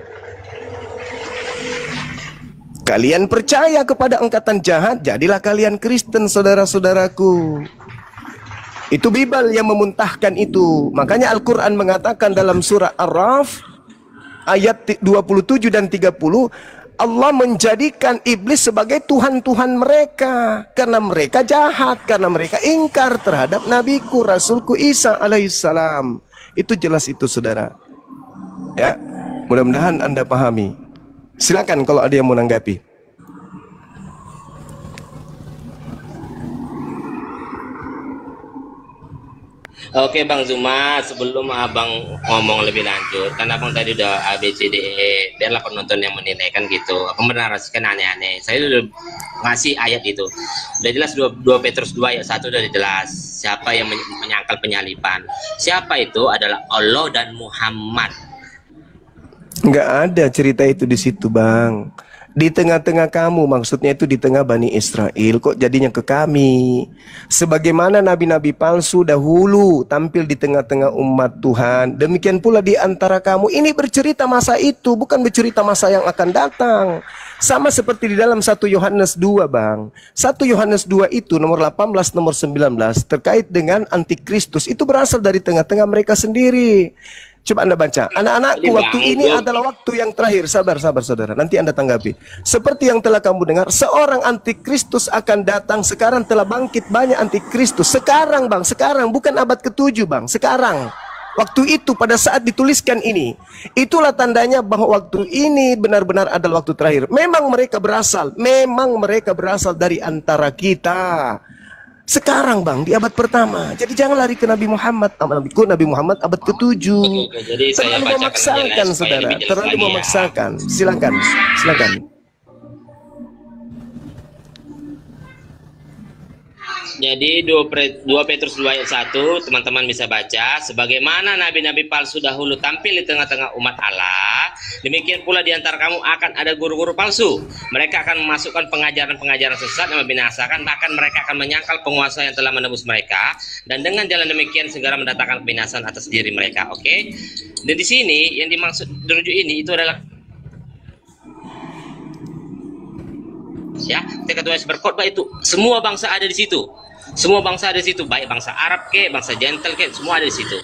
A: Kalian percaya kepada angkatan jahat, jadilah kalian Kristen, saudara-saudaraku. Itu Bible yang memuntahkan itu. Makanya Al-Quran mengatakan dalam surah Ar-Raf ayat 27 dan 30, Allah menjadikan iblis sebagai Tuhan-Tuhan mereka karena mereka jahat, karena mereka ingkar terhadap nabiku, rasulku Isa alaihissalam. Itu jelas itu, saudara. Ya, mudah-mudahan Anda pahami. Silakan kalau ada yang mau menanggapi.
C: Oke Bang Zuma, sebelum Abang ngomong lebih lanjut, kan Abang tadi udah ABCDE, biarlah penonton yang menilai kan gitu. Aku menarasikan aneh-aneh. Saya udah ngasih ayat itu. Udah jelas 2 Petrus 2 ayat 1 udah jelas. Siapa yang menyangkal penyaliban? Siapa itu? Adalah Allah dan Muhammad.
A: Nggak ada cerita itu di situ, Bang. Di tengah-tengah kamu, maksudnya itu di tengah Bani Israel, kok jadinya ke kami. Sebagaimana nabi-nabi palsu dahulu tampil di tengah-tengah umat Tuhan, demikian pula di antara kamu. Ini bercerita masa itu, bukan bercerita masa yang akan datang. Sama seperti di dalam 1 Yohanes 2, Bang. 1 Yohanes 2 itu nomor 18, nomor 19 terkait dengan antikristus. Itu berasal dari tengah-tengah mereka sendiri. Coba Anda baca. Anak-anakku, waktu ini adalah waktu yang terakhir. Sabar, saudara. Nanti Anda tanggapi. Seperti yang telah kamu dengar, seorang antikristus akan datang. Sekarang telah bangkit banyak antikristus. Sekarang, Bang. Sekarang. Bukan abad ke-7, Bang. Sekarang. Waktu itu, pada saat dituliskan ini. Itulah tandanya bahwa waktu ini benar-benar adalah waktu terakhir. Memang mereka berasal dari antara kita. Sekarang, Bang, di abad pertama. Jadi jangan lari ke Nabi Muhammad. Nabi Muhammad abad ke-7.
C: Jadi
A: terlalu memaksakan, saudara. Terlalu memaksakan. Silakan.
C: Jadi 2 Petrus 2 ayat 1 teman-teman bisa baca. Sebagaimana nabi-nabi palsu dahulu tampil di tengah-tengah umat Allah, demikian pula di antara kamu akan ada guru-guru palsu. Mereka akan memasukkan pengajaran-pengajaran sesat yang membinasakan, bahkan mereka akan menyangkal penguasa yang telah menebus mereka, dan dengan jalan demikian segera mendatangkan kebinasan atas diri mereka. Oke? Dan di sini yang dimaksud dirujuk ini itu adalah ya, ketika Tuhan berkhotbah itu semua bangsa ada di situ. Semua bangsa ada di situ, baik bangsa Arab ke, bangsa Gentle ke, semua ada di situ.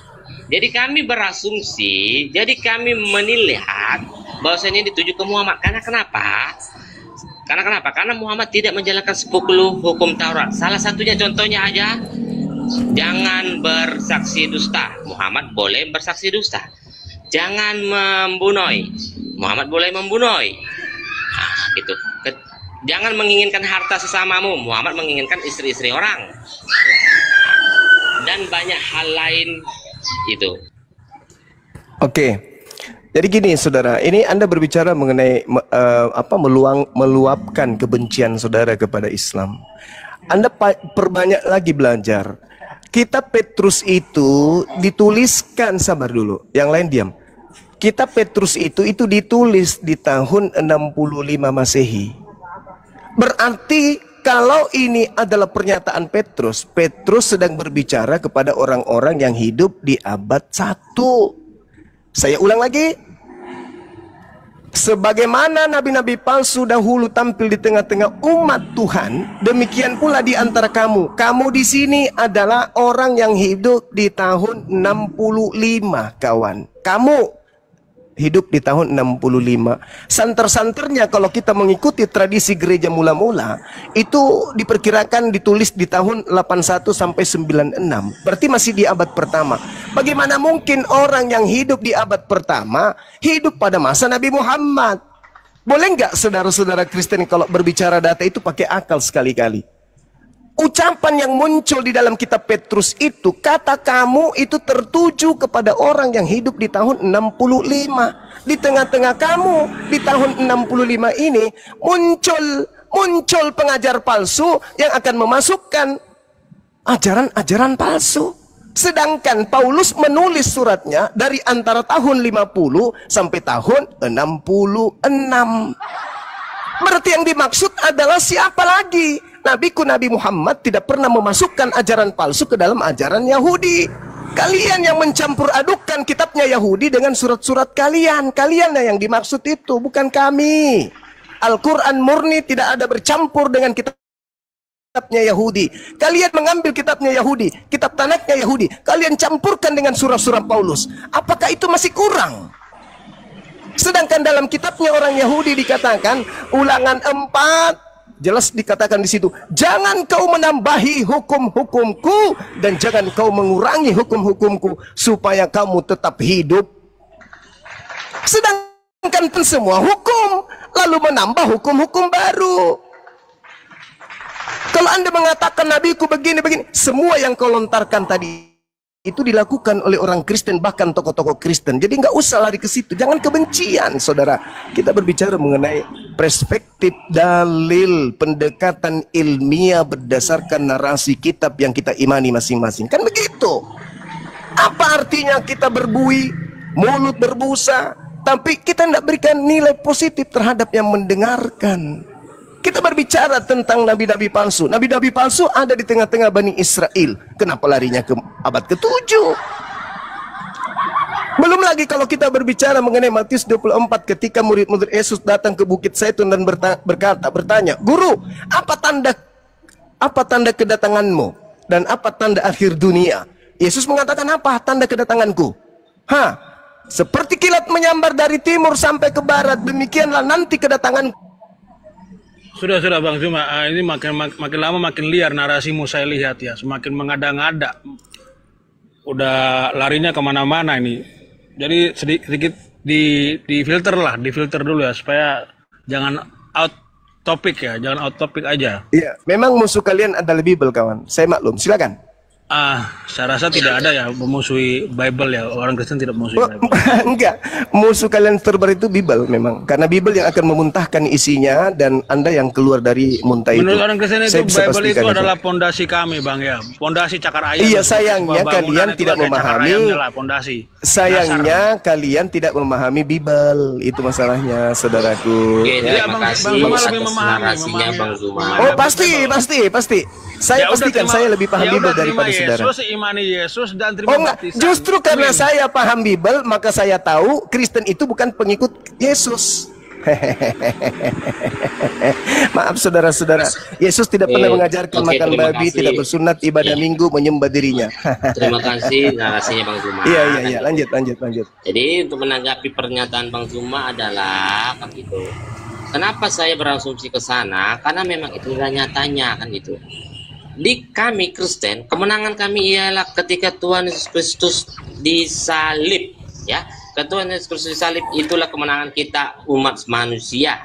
C: Jadi kami berasumsi, jadi kami melihat bahwasanya dituju ke Muhammad. Karena kenapa? Karena Muhammad tidak menjalankan 10 hukum Taurat. Salah satunya contohnya aja, jangan bersaksi dusta. Muhammad boleh bersaksi dusta. Jangan membunuh. Muhammad boleh membunuh. Nah, gitu. Jangan menginginkan harta sesamamu. Muhammad menginginkan istri-istri orang. Dan banyak hal lain itu.
A: Oke. Jadi gini, saudara, ini Anda berbicara mengenai meluapkan kebencian saudara kepada Islam. Anda perbanyak lagi belajar. Kitab Petrus itu dituliskan, sabar dulu. Yang lain diam. Kitab Petrus itu ditulis di tahun 65 Masehi. Berarti kalau ini adalah pernyataan Petrus, Petrus sedang berbicara kepada orang-orang yang hidup di abad 1. Saya ulang lagi. Sebagaimana nabi-nabi palsu dahulu tampil di tengah-tengah umat Tuhan, demikian pula di antara kamu. Kamu di sini adalah orang yang hidup di tahun 65, kawan. Kamu hidup di tahun 65. Santer-santernya kalau kita mengikuti tradisi gereja mula-mula, itu diperkirakan ditulis di tahun 81 sampai 96. Berarti masih di abad pertama. Bagaimana mungkin orang yang hidup di abad pertama hidup pada masa Nabi Muhammad? Boleh nggak saudara-saudara Kristen kalau berbicara data itu pakai akal sekali-kali? Ucapan yang muncul di dalam kitab Petrus itu, kata kamu itu tertuju kepada orang yang hidup di tahun 65. Di tengah-tengah kamu di tahun 65 ini muncul pengajar palsu yang akan memasukkan ajaran-ajaran palsu. Sedangkan Paulus menulis suratnya dari antara tahun 50 sampai tahun 66. Berarti yang dimaksud adalah siapa lagi? Nabi Muhammad tidak pernah memasukkan ajaran palsu ke dalam ajaran Yahudi. Kalian yang mencampur adukan kitabnya Yahudi dengan surat-surat kalian. Kalian yang dimaksud itu, bukan kami. Al-Quran murni, tidak ada bercampur dengan kitabnya Yahudi. Kalian mengambil kitabnya Yahudi, kitab Tanaknya Yahudi, kalian campurkan dengan surah-surah Paulus. Apakah itu masih kurang? Sedangkan dalam kitabnya orang Yahudi dikatakan, Ulangan 4 jelas dikatakan di situ, jangan kau menambahi hukum-hukumku dan jangan kau mengurangi hukum-hukumku supaya kamu tetap hidup. Sedangkan semua hukum lalu menambah hukum-hukum baru. Kalau Anda mengatakan nabiku begini, semua yang kau lontarkan tadi itu dilakukan oleh orang Kristen, bahkan tokoh-tokoh Kristen. Jadi nggak usah lari ke situ. Jangan kebencian, saudara. Kita berbicara mengenai perspektif, dalil, pendekatan ilmiah berdasarkan narasi kitab yang kita imani masing-masing. Kan begitu. Apa artinya kita berbui, mulut berbusa, tapi kita tidak berikan nilai positif terhadap yang mendengarkan. Kita berbicara tentang nabi-nabi palsu. Nabi-nabi palsu ada di tengah-tengah Bani Israel. Kenapa larinya ke abad ke-7? Belum lagi kalau kita berbicara mengenai Matius 24 ketika murid-murid Yesus datang ke Bukit Zaitun dan bertanya, Guru, apa tanda kedatanganmu? Dan apa tanda akhir dunia? Yesus mengatakan, apa tanda kedatanganku? Seperti kilat menyambar dari timur sampai ke barat, demikianlah nanti kedatanganku.
B: Sudah Bang Zuma, ini makin lama makin liar narasimu saya lihat ya, semakin mengada-ngada. Udah larinya kemana-mana ini. Jadi sedikit di filter dulu ya, supaya jangan out topik ya, jangan out topik aja.
A: Iya, memang musuh kalian adalah Bible, kawan. Saya maklum, silakan.
B: Saya rasa tidak ada ya memusuhi Bible ya, orang Kristen tidak memusuhi Bible.
A: Enggak, musuh kalian terbaru itu Bible memang, karena Bible yang akan memuntahkan isinya dan Anda yang keluar dari muntah itu.
B: Menurut orang Kristen itu Bible itu adalah pondasi kami, Bang ya, pondasi cakar ayam.
A: Iya, sayangnya kalian tidak memahami. Sayangnya kalian tidak memahami Bible, itu masalahnya, saudaraku.
C: Oke, ya, Bang Zuma lebih memahami Bang Zuma.
A: Oh, pasti. Saya pastikan saya lebih paham Bible daripada saudara.
B: Yesus, imani Yesus dan terima baptisan.
A: Justru karena saya paham Bible, maka saya tahu Kristen itu bukan pengikut Yesus. Maaf saudara-saudara, Yesus tidak pernah mengajarkan makan babi, tidak bersunat, ibadah minggu, menyembah dirinya.
C: Terima kasih narasinya Bang Zuma.
A: Iya, lanjut.
C: Jadi untuk menanggapi pernyataan Bang Zuma adalah kan gitu. Kenapa saya berasumsi ke sana? Karena memang itu nyatanya kan gitu. Di kami Kristen, kemenangan kami ialah ketika Tuhan Yesus Kristus disalib, ya. Tuhan Yesus Kristus disalib, itulah kemenangan kita umat manusia.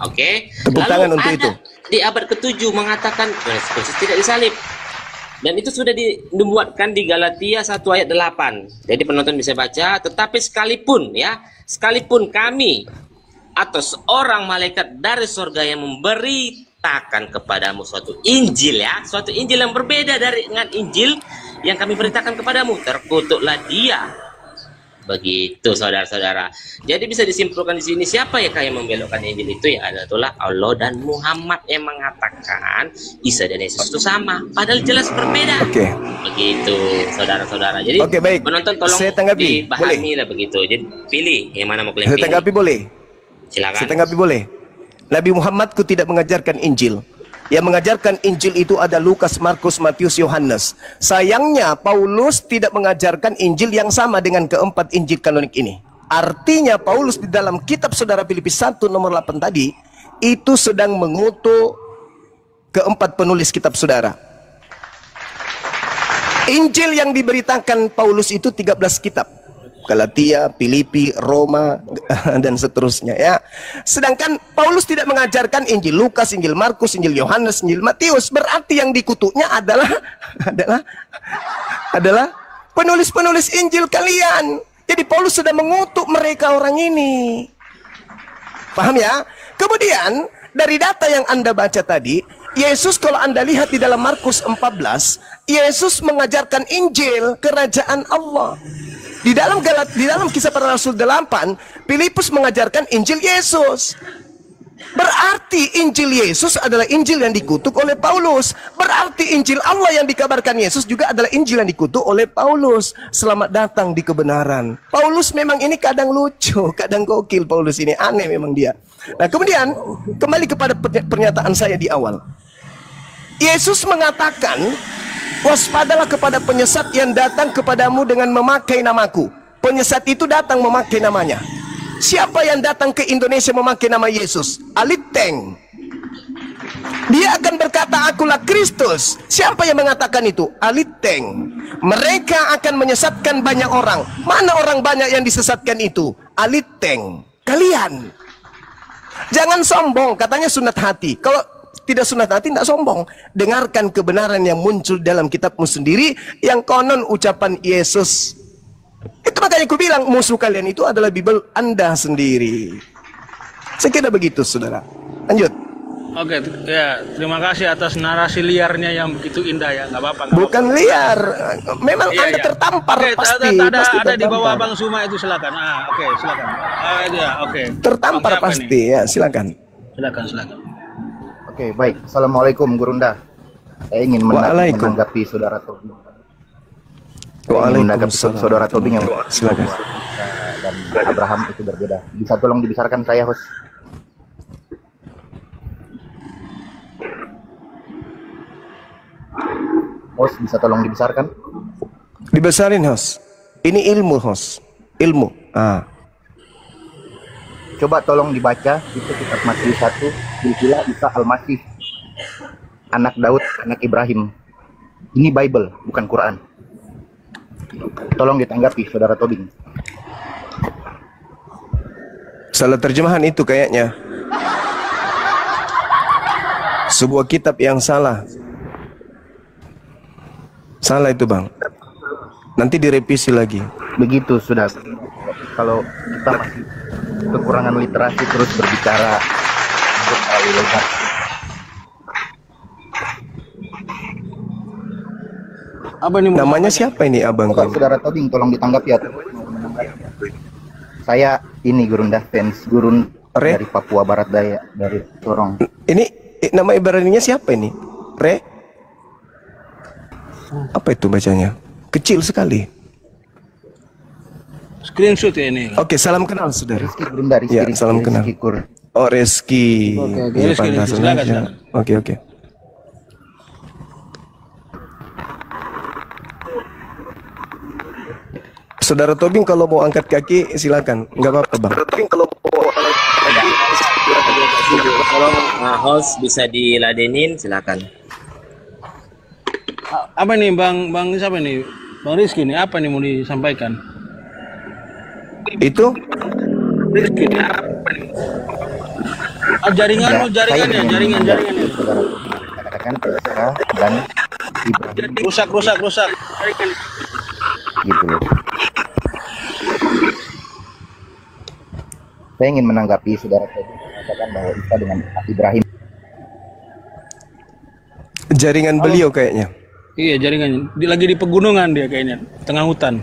C: Oke.
A: Tepuk tangan untuk itu.
C: Di abad ke-7 mengatakan Tuhan Yesus Kristus tidak disalib. Dan itu sudah dimuatkan di Galatia 1 ayat 8. Jadi penonton bisa baca, tetapi sekalipun kami atau seorang malaikat dari surga yang memberitakan kepadamu suatu Injil, ya, suatu Injil yang berbeda dengan Injil yang kami beritakan kepadamu, terkutuklah dia. Begitu saudara-saudara. Jadi bisa disimpulkan di sini, siapa ya yang membelokkan Injil itu? Ya adalah Allah dan Muhammad yang mengatakan Isa dan Yesus itu sama, padahal jelas berbeda.
A: Oke.
C: Begitu saudara-saudara. Jadi
A: baik.
C: penonton tolong
A: saya tanggapi.
C: dipahami lah begitu. Jadi pilih yang mana mau kalian pilih.
A: Saya tanggapi boleh.
C: Silakan.
A: Saya tanggapi boleh. Nabi Muhammadku tidak mengajarkan Injil. Yang mengajarkan Injil itu ada Lukas, Markus, Matius, Yohanes. Sayangnya Paulus tidak mengajarkan Injil yang sama dengan keempat Injil kanonik ini. Artinya Paulus di dalam kitab saudara Filipi 1 nomor 8 tadi itu sedang mengutuk keempat penulis kitab saudara. Injil yang diberitakan Paulus itu 13 kitab. Galatia, Filipi, Roma, dan seterusnya, ya. Sedangkan Paulus tidak mengajarkan Injil Lukas, Injil Markus, Injil Yohanes, Injil Matius. Berarti yang dikutuknya adalah penulis-penulis Injil kalian. Jadi Paulus sudah mengutuk mereka orang ini. Paham ya? Kemudian dari data yang Anda baca tadi, Yesus kalau Anda lihat di dalam Markus 14, Yesus mengajarkan Injil kerajaan Allah. Di dalam Kisah Para Rasul 8, Filipus mengajarkan Injil Yesus. Berarti Injil Yesus adalah Injil yang dikutuk oleh Paulus. Berarti Injil Allah yang dikabarkan Yesus juga adalah Injil yang dikutuk oleh Paulus. Selamat datang di kebenaran. Paulus memang ini kadang lucu, kadang gokil. Paulus ini aneh memang dia. Nah, kemudian kembali kepada pernyataan saya di awal. Yesus mengatakan, waspadalah kepada penyesat yang datang kepadamu dengan memakai namaku. Penyesat itu datang memakai namanya. Siapa yang datang ke Indonesia memakai nama Yesus? Aliteng. Dia akan berkata, akulah Kristus. Siapa yang mengatakan itu? Aliteng. Mereka akan menyesatkan banyak orang. Mana orang banyak yang disesatkan itu? Aliteng. Kalian. Jangan sombong, katanya sunat hati. Kalau tidak sunat hati, tidak sombong. Dengarkan kebenaran yang muncul dalam kitabmu sendiri, yang konon ucapan Yesus. Itu makanya aku bilang, musuh kalian itu adalah Bible Anda sendiri. Saya kira begitu, saudara. Lanjut.
B: Oke, ya, terima kasih atas narasi liarnya yang begitu indah ya, nggak apa-apa.
A: Bukan apa-apa. Liar, memang iya, Anda tertampar. Oke,
B: pasti, ada di bawah Bang Suma itu, silakan. Oke, silakan. Ya, oke.
A: Tertampar pasti, ya, silakan.
B: Silakan.
D: Oke, baik. Assalamualaikum, Gurunda. Saya ingin menanggapi saudara Tobing.
A: Waalaikumsalam.
D: Saudara Tobing yang
A: silakan.
D: Dan Abraham itu berbeda. Bisa tolong dibesarkan saya, host? Host, bisa tolong dibesarkan?
A: Dibesarin, host. Ini ilmu, host. Ilmu.
D: Coba tolong dibaca itu kitab Matius 1, silsilah Isa Al-Masih, anak Daud, anak Ibrahim. Ini Bible, bukan Quran. Tolong ditanggapi, saudara Tobing.
A: Salah terjemahan itu kayaknya. Sebuah kitab yang salah. Salah itu, Bang. Nanti direvisi lagi.
D: Begitu, sudah. Kalau kita masih kekurangan literasi terus berbicara untuk lebar.
A: Apa ini namanya siapa ini, Abang?
D: Saudara Tobing, tolong ditanggapi ya. Saya ini Gurunda fans Gurun dari Papua Barat Daya, dari Sorong.
A: Ini nama ibaratnya siapa ini? Apa itu bacanya? Kecil sekali.
B: Screenshot ya ini.
A: Oke, salam kenal, saudara.
D: Rizky Gurunda, Rizky,
A: ya, salam kenal. Oh, Rizky.
B: Oke, silakan.
A: Oke. Saudara Tobing kalau mau angkat kaki silakan, nggak apa-apa, Bang.
C: Tobing kalau mau angkat kaki, tolong host bisa diladenin, silakan.
B: Apa nih, Bang siapa nih? Bang Rizky nih, apa nih mau disampaikan?
A: Itu
B: Rizky nih, apa nih? Jaringan.
D: Katakan dan
B: rusak.
D: Gitu loh. Saya ingin menanggapi saudara tadi mengatakan bahwa Isa dengan Ibrahim.
A: Jaringan beliau kayaknya.
B: Iya, jaringannya. Lagi di pegunungan dia kayaknya, tengah hutan.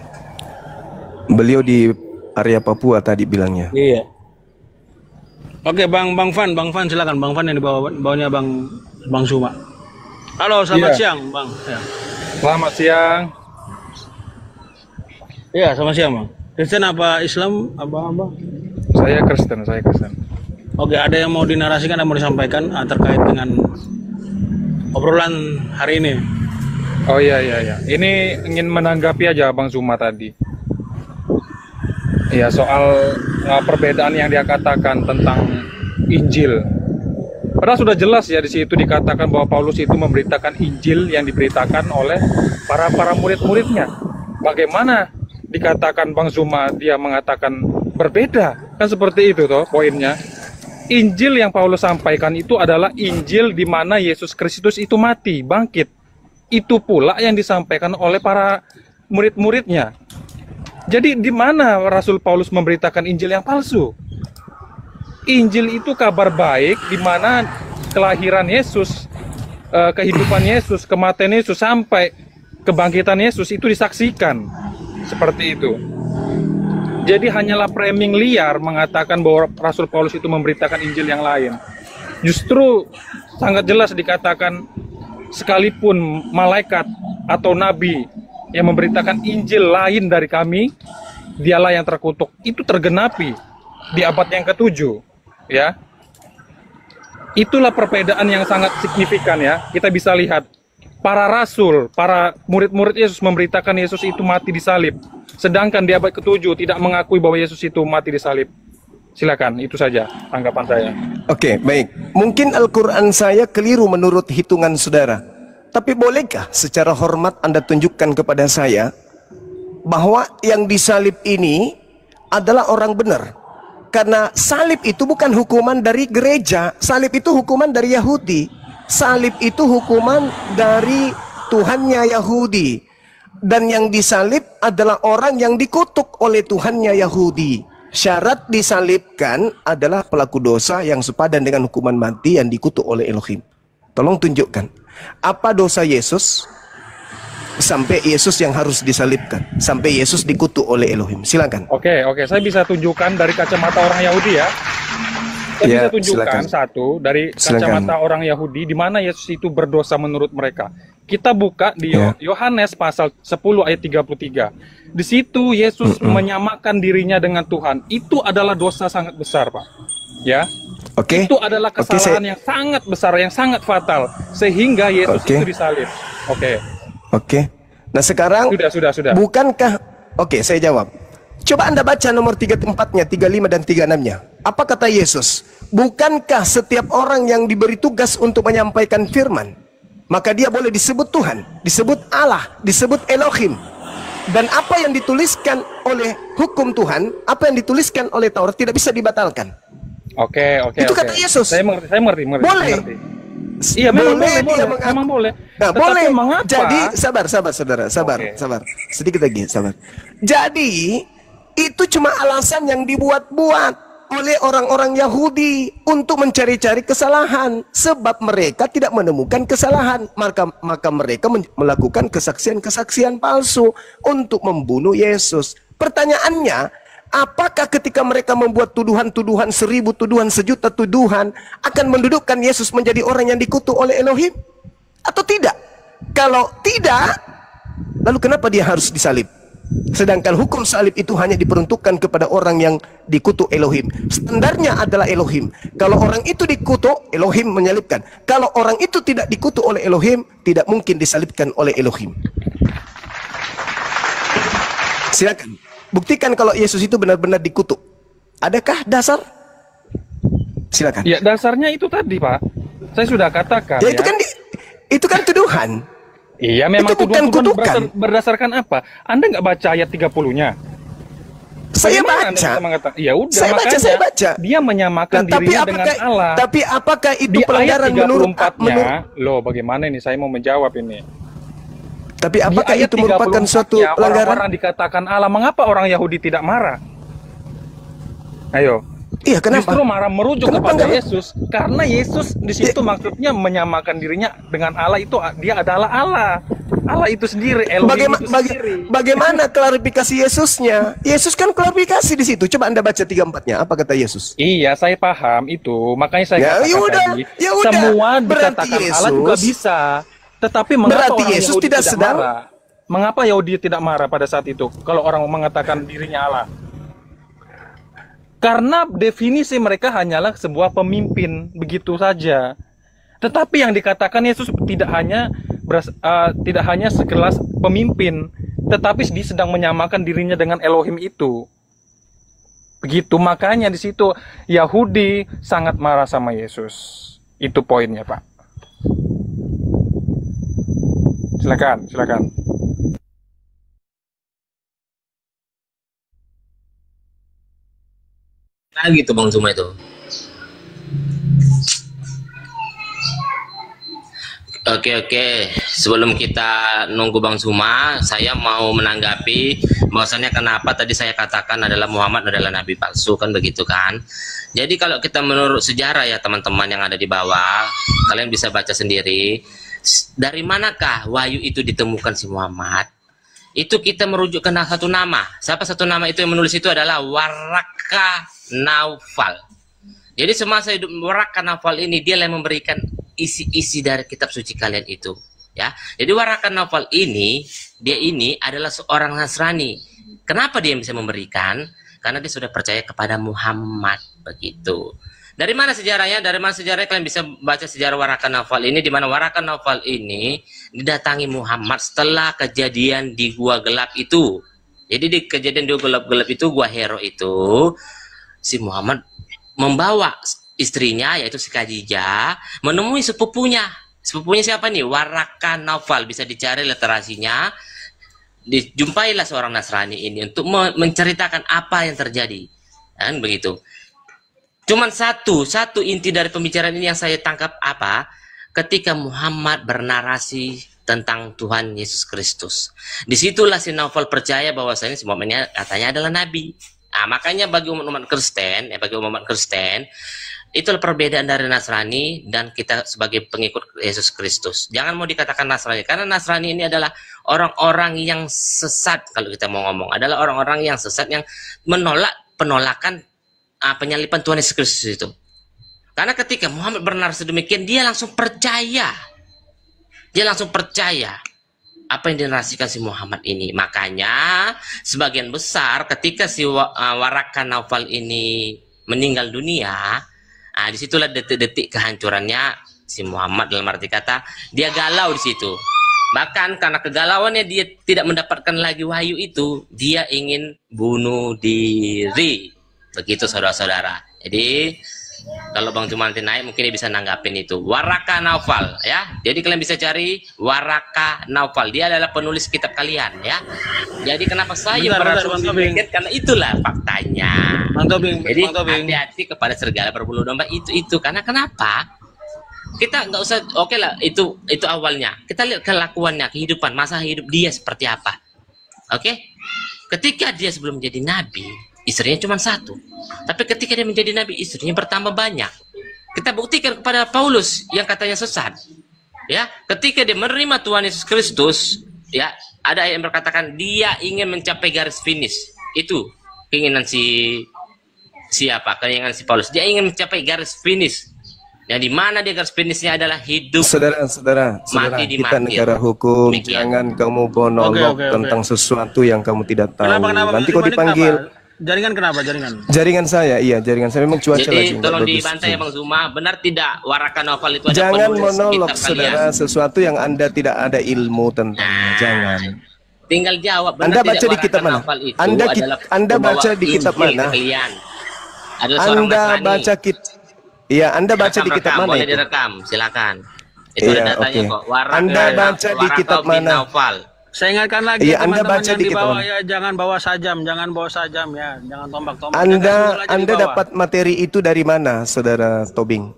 A: Beliau di area Papua tadi bilangnya.
B: Iya. Oke, Bang Fan silakan. Bang Fan yang di bawahnya Bang Suma. Halo, selamat siang, Bang. Ya.
E: Selamat siang.
B: Iya, selamat siang, Bang. Kristen apa Islam apa?
E: Saya Kristen.
B: Oke, ada yang mau dinarasikan, ada yang mau disampaikan terkait dengan obrolan hari ini?
E: Oh iya. Ini ingin menanggapi aja Bang Suma tadi. Ya, soal perbedaan yang dia katakan tentang Injil. Padahal sudah jelas ya di situ dikatakan bahwa Paulus itu memberitakan Injil yang diberitakan oleh para murid-muridnya. Bagaimana dikatakan Bang Suma dia mengatakan berbeda? Kan seperti itu toh poinnya. Injil yang Paulus sampaikan itu adalah Injil di mana Yesus Kristus itu mati, bangkit. Itu pula yang disampaikan oleh para murid-muridnya. Jadi di mana Rasul Paulus memberitakan Injil yang palsu? Injil itu kabar baik di mana kelahiran Yesus, kehidupan Yesus, kematian Yesus sampai kebangkitan Yesus itu disaksikan. Seperti itu. Jadi hanyalah framing liar mengatakan bahwa Rasul Paulus itu memberitakan Injil yang lain. Justru sangat jelas dikatakan sekalipun malaikat atau nabi yang memberitakan Injil lain dari kami, dialah yang terkutuk. Itu tergenapi di abad yang ke-7, ya. Itulah perbedaan yang sangat signifikan, ya. Kita bisa lihat para rasul, para murid-murid Yesus memberitakan Yesus itu mati disalib. Sedangkan di abad ke-7 tidak mengakui bahwa Yesus itu mati disalib. Silakan, itu saja tanggapan saya.
A: Oke, baik. Mungkin Al-Quran saya keliru menurut hitungan saudara. Tapi bolehkah secara hormat Anda tunjukkan kepada saya bahwa yang disalib ini adalah orang benar? Karena salib itu bukan hukuman dari gereja. Salib itu hukuman dari Yahudi. Salib itu hukuman dari Tuhannya Yahudi. Dan yang disalib adalah orang yang dikutuk oleh Tuhannya Yahudi. Syarat disalibkan adalah pelaku dosa yang sepadan dengan hukuman mati yang dikutuk oleh Elohim. Tolong tunjukkan, apa dosa Yesus sampai Yesus yang harus disalibkan, sampai Yesus dikutuk oleh Elohim? Silakan.
E: Oke, saya bisa tunjukkan dari kacamata orang Yahudi, ya. Saya bisa tunjukkan silakan. Satu dari kacamata orang Yahudi di mana Yesus itu berdosa menurut mereka. Kita buka di Yohanes pasal 10 ayat 33. Di situ Yesus menyamakan dirinya dengan Tuhan. Itu adalah dosa sangat besar, Pak. Ya. Itu adalah kesalahan yang sangat besar, yang sangat fatal, sehingga Yesus itu disalib.
A: Nah sekarang
E: sudah.
A: Bukankah saya jawab. Coba Anda baca nomor 34-nya, 35 dan 36-nya. Apa kata Yesus? Bukankah setiap orang yang diberi tugas untuk menyampaikan firman, maka dia boleh disebut Tuhan, disebut Allah, disebut Elohim. Dan apa yang dituliskan oleh hukum Tuhan, apa yang dituliskan oleh Taurat tidak bisa dibatalkan. Itu kata Yesus.
E: Saya mengerti.
A: Boleh.
E: Iya, memang boleh.
A: Nah, boleh.
E: Mengapa?
A: Jadi sabar saudara, sabar. Sedikit lagi, sabar. Jadi itu cuma alasan yang dibuat-buat oleh orang-orang Yahudi untuk mencari-cari kesalahan, sebab mereka tidak menemukan kesalahan, maka mereka melakukan kesaksian-kesaksian palsu untuk membunuh Yesus. Pertanyaannya, apakah ketika mereka membuat tuduhan-tuduhan 1000 tuduhan, 1.000.000 tuduhan akan mendudukkan Yesus menjadi orang yang dikutuk oleh Elohim atau tidak? Kalau tidak, lalu kenapa dia harus disalib? Sedangkan hukum salib itu hanya diperuntukkan kepada orang yang dikutuk Elohim. Standarnya adalah Elohim. Kalau orang itu dikutuk, Elohim menyalibkan. Kalau orang itu tidak dikutuk oleh Elohim, tidak mungkin disalibkan oleh Elohim. Silakan buktikan kalau Yesus itu benar-benar dikutuk. Adakah dasar? Silakan.
E: Ya, dasarnya itu tadi, Pak. Saya sudah katakan.
A: Ya, itu kan tuduhan.
E: Iya, memang
A: itu bukan kutukan.
E: Berdasarkan apa? Anda nggak baca ayat 30-nya?
A: Saya baca.
E: Ya udah,
A: saya baca.
E: Dia menyamakan dirinya dengan Allah.
A: Tapi apakah itu
E: di
A: pelanggaran menurut
E: loh, bagaimana ini saya mau menjawab ini?
A: Tapi apakah itu merupakan suatu pelanggaran?
E: Orang dikatakan Allah, mengapa orang Yahudi tidak marah? Ayo.
A: Iya, kenapa?
E: Justru marah merujuk kepada Yesus, karena Yesus di situ maksudnya menyamakan dirinya dengan Allah, itu dia adalah Allah. Allah itu sendiri, Elohim itu sendiri.
A: Bagaimana klarifikasi Yesusnya? Yesus kan klarifikasi di situ. Coba Anda baca 34-nya. Apa kata Yesus?
E: Iya, saya paham itu. Makanya saya katakan tadi, semua dikatakan Yesus, Allah juga bisa. Tetapi mengapa orang
A: Yesus
E: Yahudi
A: tidak sedang
E: marah? Mengapa Yahudi tidak marah pada saat itu kalau orang mengatakan dirinya Allah? Karena definisi mereka hanyalah sebuah pemimpin, begitu saja. Tetapi yang dikatakan Yesus tidak hanya sekelas pemimpin, tetapi dia sedang menyamakan dirinya dengan Elohim itu. Begitu, makanya di situ Yahudi sangat marah sama Yesus. Itu poinnya, Pak. Silakan.
C: Nah gitu Bang Zuma itu. Oke. Sebelum kita nunggu Bang Zuma, saya mau menanggapi bahwasannya kenapa tadi saya katakan adalah Muhammad adalah nabi palsu, kan begitu kan. Jadi kalau kita menurut sejarah ya teman-teman yang ada di bawah, kalian bisa baca sendiri. Dari manakah wahyu itu ditemukan si Muhammad? Itu kita merujuk ke satu nama. Siapa satu nama itu yang menulis itu adalah Waraka Naufal. Jadi semasa hidup Waraka Naufal ini, dia yang memberikan isi-isi dari kitab suci kalian itu. Ya, jadi Waraka Naufal ini, dia ini adalah seorang Nasrani. Kenapa dia bisa memberikan? Karena dia sudah percaya kepada Muhammad, begitu. Dari mana sejarahnya? Dari mana sejarahnya? Kalian bisa baca sejarah Waraka Naufal ini, di mana Waraka Naufal ini didatangi Muhammad setelah kejadian di Gua Gelap itu. Jadi di kejadian di Gua Gelap itu, Gua Hero itu, si Muhammad membawa istrinya yaitu si Khadijah menemui sepupunya. Sepupunya siapa nih? Waraka Naufal. Bisa dicari literasinya. Dijumpailah seorang Nasrani ini untuk menceritakan apa yang terjadi. Kan begitu. Cuman satu inti dari pembicaraan ini yang saya tangkap apa? Ketika Muhammad bernarasi tentang Tuhan Yesus Kristus. Disitulah si Naufal percaya bahwasanya si Muhammad ini katanya adalah nabi. Nah, makanya bagi umat Kristen, itulah perbedaan dari Nasrani dan kita sebagai pengikut Yesus Kristus. Jangan mau dikatakan Nasrani, karena Nasrani ini adalah orang-orang yang sesat. Kalau kita mau ngomong, adalah orang-orang yang sesat yang menolak penolakan penyalipan Tuhan Yesus Kristus itu. Karena ketika Muhammad bernarasi demikian, dia langsung percaya. Dia langsung percaya apa yang dinarasikan si Muhammad ini. Makanya sebagian besar ketika si Waraka Naufal ini meninggal dunia, disitulah detik-detik kehancurannya si Muhammad, dalam arti kata dia galau di situ. Bahkan karena kegalauannya dia tidak mendapatkan lagi wahyu itu, dia ingin bunuh diri. Begitu saudara-saudara. Jadi kalau Bang Juma nanti naik mungkin dia bisa nanggapin itu. Waraka Naufal ya. Jadi kalian bisa cari Waraka Naufal. Dia adalah penulis kitab kalian ya. Jadi kenapa saya berasumsi demikian? Karena itulah faktanya. Jadi hati-hati kepada serigala berbulu domba itu. Karena kenapa? Kita nggak usah, oke lah, itu awalnya. Kita lihat kelakuannya, kehidupan, masa hidup dia seperti apa. Oke? Ketika dia sebelum menjadi nabi, istrinya cuma satu. Tapi ketika dia menjadi nabi, istrinya bertambah banyak. Kita buktikan kepada Paulus yang katanya sesat. Ya, ketika dia menerima Tuhan Yesus Kristus, ya, ada yang berkatakan dia ingin mencapai garis finish. Itu keinginan siapa? Keinginan si Paulus. Dia ingin mencapai garis finish. Yang di mana dia garis finishnya adalah hidup.
A: Saudara, kita negara hukum. Demikian. Jangan kamu monolog tentang sesuatu yang kamu tidak tahu. Nanti kau dipanggil.
B: Jaringan kenapa?
A: Jaringan saya memang cuaca lagi.
C: Jadi tolong dibantai ya Bang Zuma, benar tidak Waraka Naufal itu ada
A: jangan monolog saudara kalian. Sesuatu yang Anda tidak ada ilmu tentangnya. Jangan.
C: Tinggal jawab.
A: Anda baca di kitab mana? Anda baca di kitab mana? Anda baca Anda baca di kitab mana?
C: Boleh direkam, silakan. Itu ada datanya kok. Waraka,
A: Anda baca di kitab mana?
B: Naufal. Saya ingatkan lagi
A: teman-teman yang di bawah
B: ya, jangan bawa sajam ya, jangan tombak-tombak.
A: Anda dapat materi itu dari mana, saudara Tobing?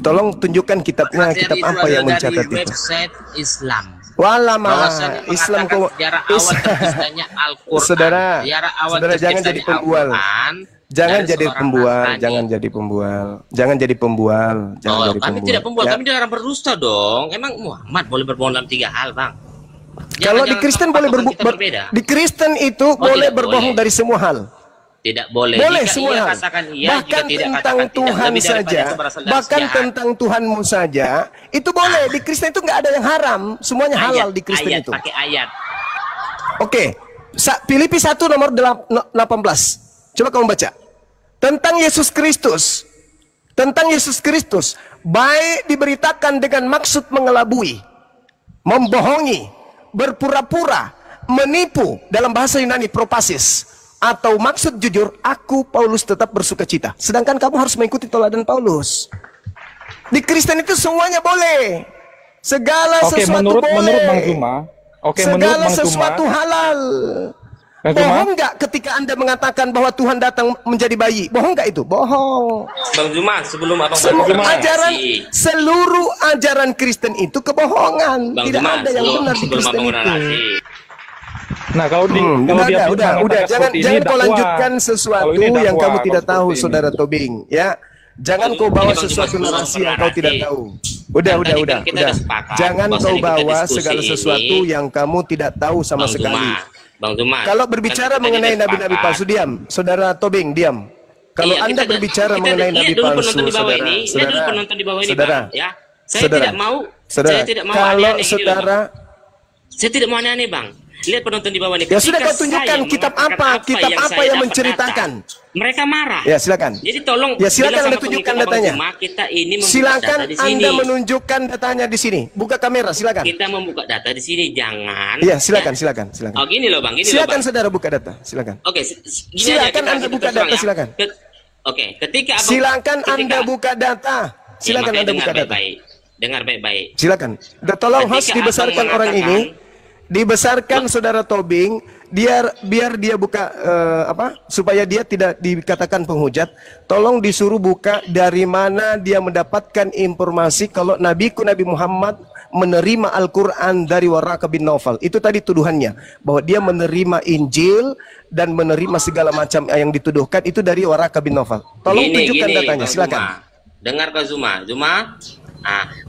A: Tolong tunjukkan kitabnya, kitab apa yang mencatat itu?
C: Website Islam.
A: Walama, Islam kok.
C: Sejarah awal terciptanya Al-Quran.
A: Saudara
C: jangan
A: jadi pembual. Jangan jadi pembual.
C: Kami tidak pembual, kami dilarang berdusta dong. Emang Muhammad boleh berbohong dalam 3 hal, Bang?
A: Kalau di Kristen boleh di Kristen itu boleh berbohong dari semua hal.
C: Tidak boleh.
A: Boleh
C: jika
A: semua hal.
C: Bahkan
A: tentang Tuhan saja, bahkan tentang Tuhanmu saja, itu boleh. Di Kristen itu nggak ada yang haram, semuanya halal di Kristen itu.
C: Pakai ayat.
A: Oke, Filipi 1 nomor 18. Coba kamu baca. Tentang Yesus Kristus. Baik diberitakan dengan maksud mengelabui, membohongi, berpura-pura, menipu, dalam bahasa Yunani propasis, atau maksud jujur, aku Paulus tetap bersuka cita. Sedangkan kamu harus mengikuti teladan Paulus. Di Kristen itu semuanya boleh. Segala sesuatu boleh.
E: Menurut Bang Zuma,
A: segala sesuatu halal. Bohong nggak ketika Anda mengatakan bahwa Tuhan datang menjadi bayi? Bohong nggak itu? Bohong.
C: Bang Zuma, sebelum Abang
A: seluruh ajaran Kristen itu kebohongan.
C: Bang
A: Tidak
C: Zuma,
A: ada yang benar di Kristen itu.
E: Nah, kalau
A: udah jangan kau lanjutkan sesuatu yang kamu tidak tahu, saudara Tobing, ya. Jangan kau bawa sesuatu narasi yang kau tidak tahu. Udah. Jangan kau bawa segala sesuatu yang kamu tidak tahu sama sekali.
C: Bang Zuma,
A: kalau berbicara mengenai nabi-nabi palsu, diam. Saudara Tobing, diam. Kalau
C: Iya,
A: Anda berbicara mengenai nabi
C: dulu
A: palsu,
C: penonton di bawah
A: saudara,
C: ini, lihat dulu penonton di bawah ini,
A: saudara,
C: Bang, ya. Saya
A: saudara,
C: tidak mau,
A: saudara,
C: saya tidak mau
A: kalau
C: aneh-aneh gini loh,
A: saudara,
C: Bang. Saya tidak mau aneh-aneh, Bang. Lihat penonton di bawah ini.
A: ya sudah
C: Ketika
A: kau tunjukkan
C: saya
A: kitab
C: mengatakan
A: apa
C: saya
A: yang
C: dapat
A: menceritakan.
C: data, mereka marah.
A: Ya silakan.
C: Jadi tolong,
A: ya silakan
C: bilang
A: Anda
C: sama
A: tunjukkan
C: pengikut Abang
A: datanya.
C: Zuma, kita ini membuka
A: Silakan
C: data di sini.
A: Anda menunjukkan datanya di sini. Buka kamera, silakan.
C: Kita membuka data di sini, jangan.
A: Ya silakan,
C: ya.
A: silakan, silakan.
C: Oh gini loh, Bang, gini
A: Silakan
C: loh, Bang.
A: saudara buka data, silakan.
C: Oke, gini
A: Silakan
C: aja,
A: Anda
C: kita
A: buka
C: terus
A: data,
C: terang ya.
A: silakan.
C: Oke, ketika Abang,
A: Silakan Anda buka data.
C: Ya,
A: Silakan
C: makanya
A: Anda buka
C: dengar
A: data.
C: baik-baik. Dengar baik-baik.
A: Silakan. Tolong
C: Ketika
A: host dibesarkan
C: Abang
A: orang ini. Dibesarkan saudara Tobing, biar dia buka supaya dia tidak dikatakan penghujat. Tolong disuruh buka dari mana dia mendapatkan informasi kalau Nabi Muhammad menerima Al-Quran dari Waraka bin Naufal. Itu tadi tuduhannya, bahwa dia menerima Injil dan menerima segala macam yang dituduhkan itu dari Waraka bin Naufal. Tolong tunjukkan datanya, silakan.
C: Dengar kau Zuma,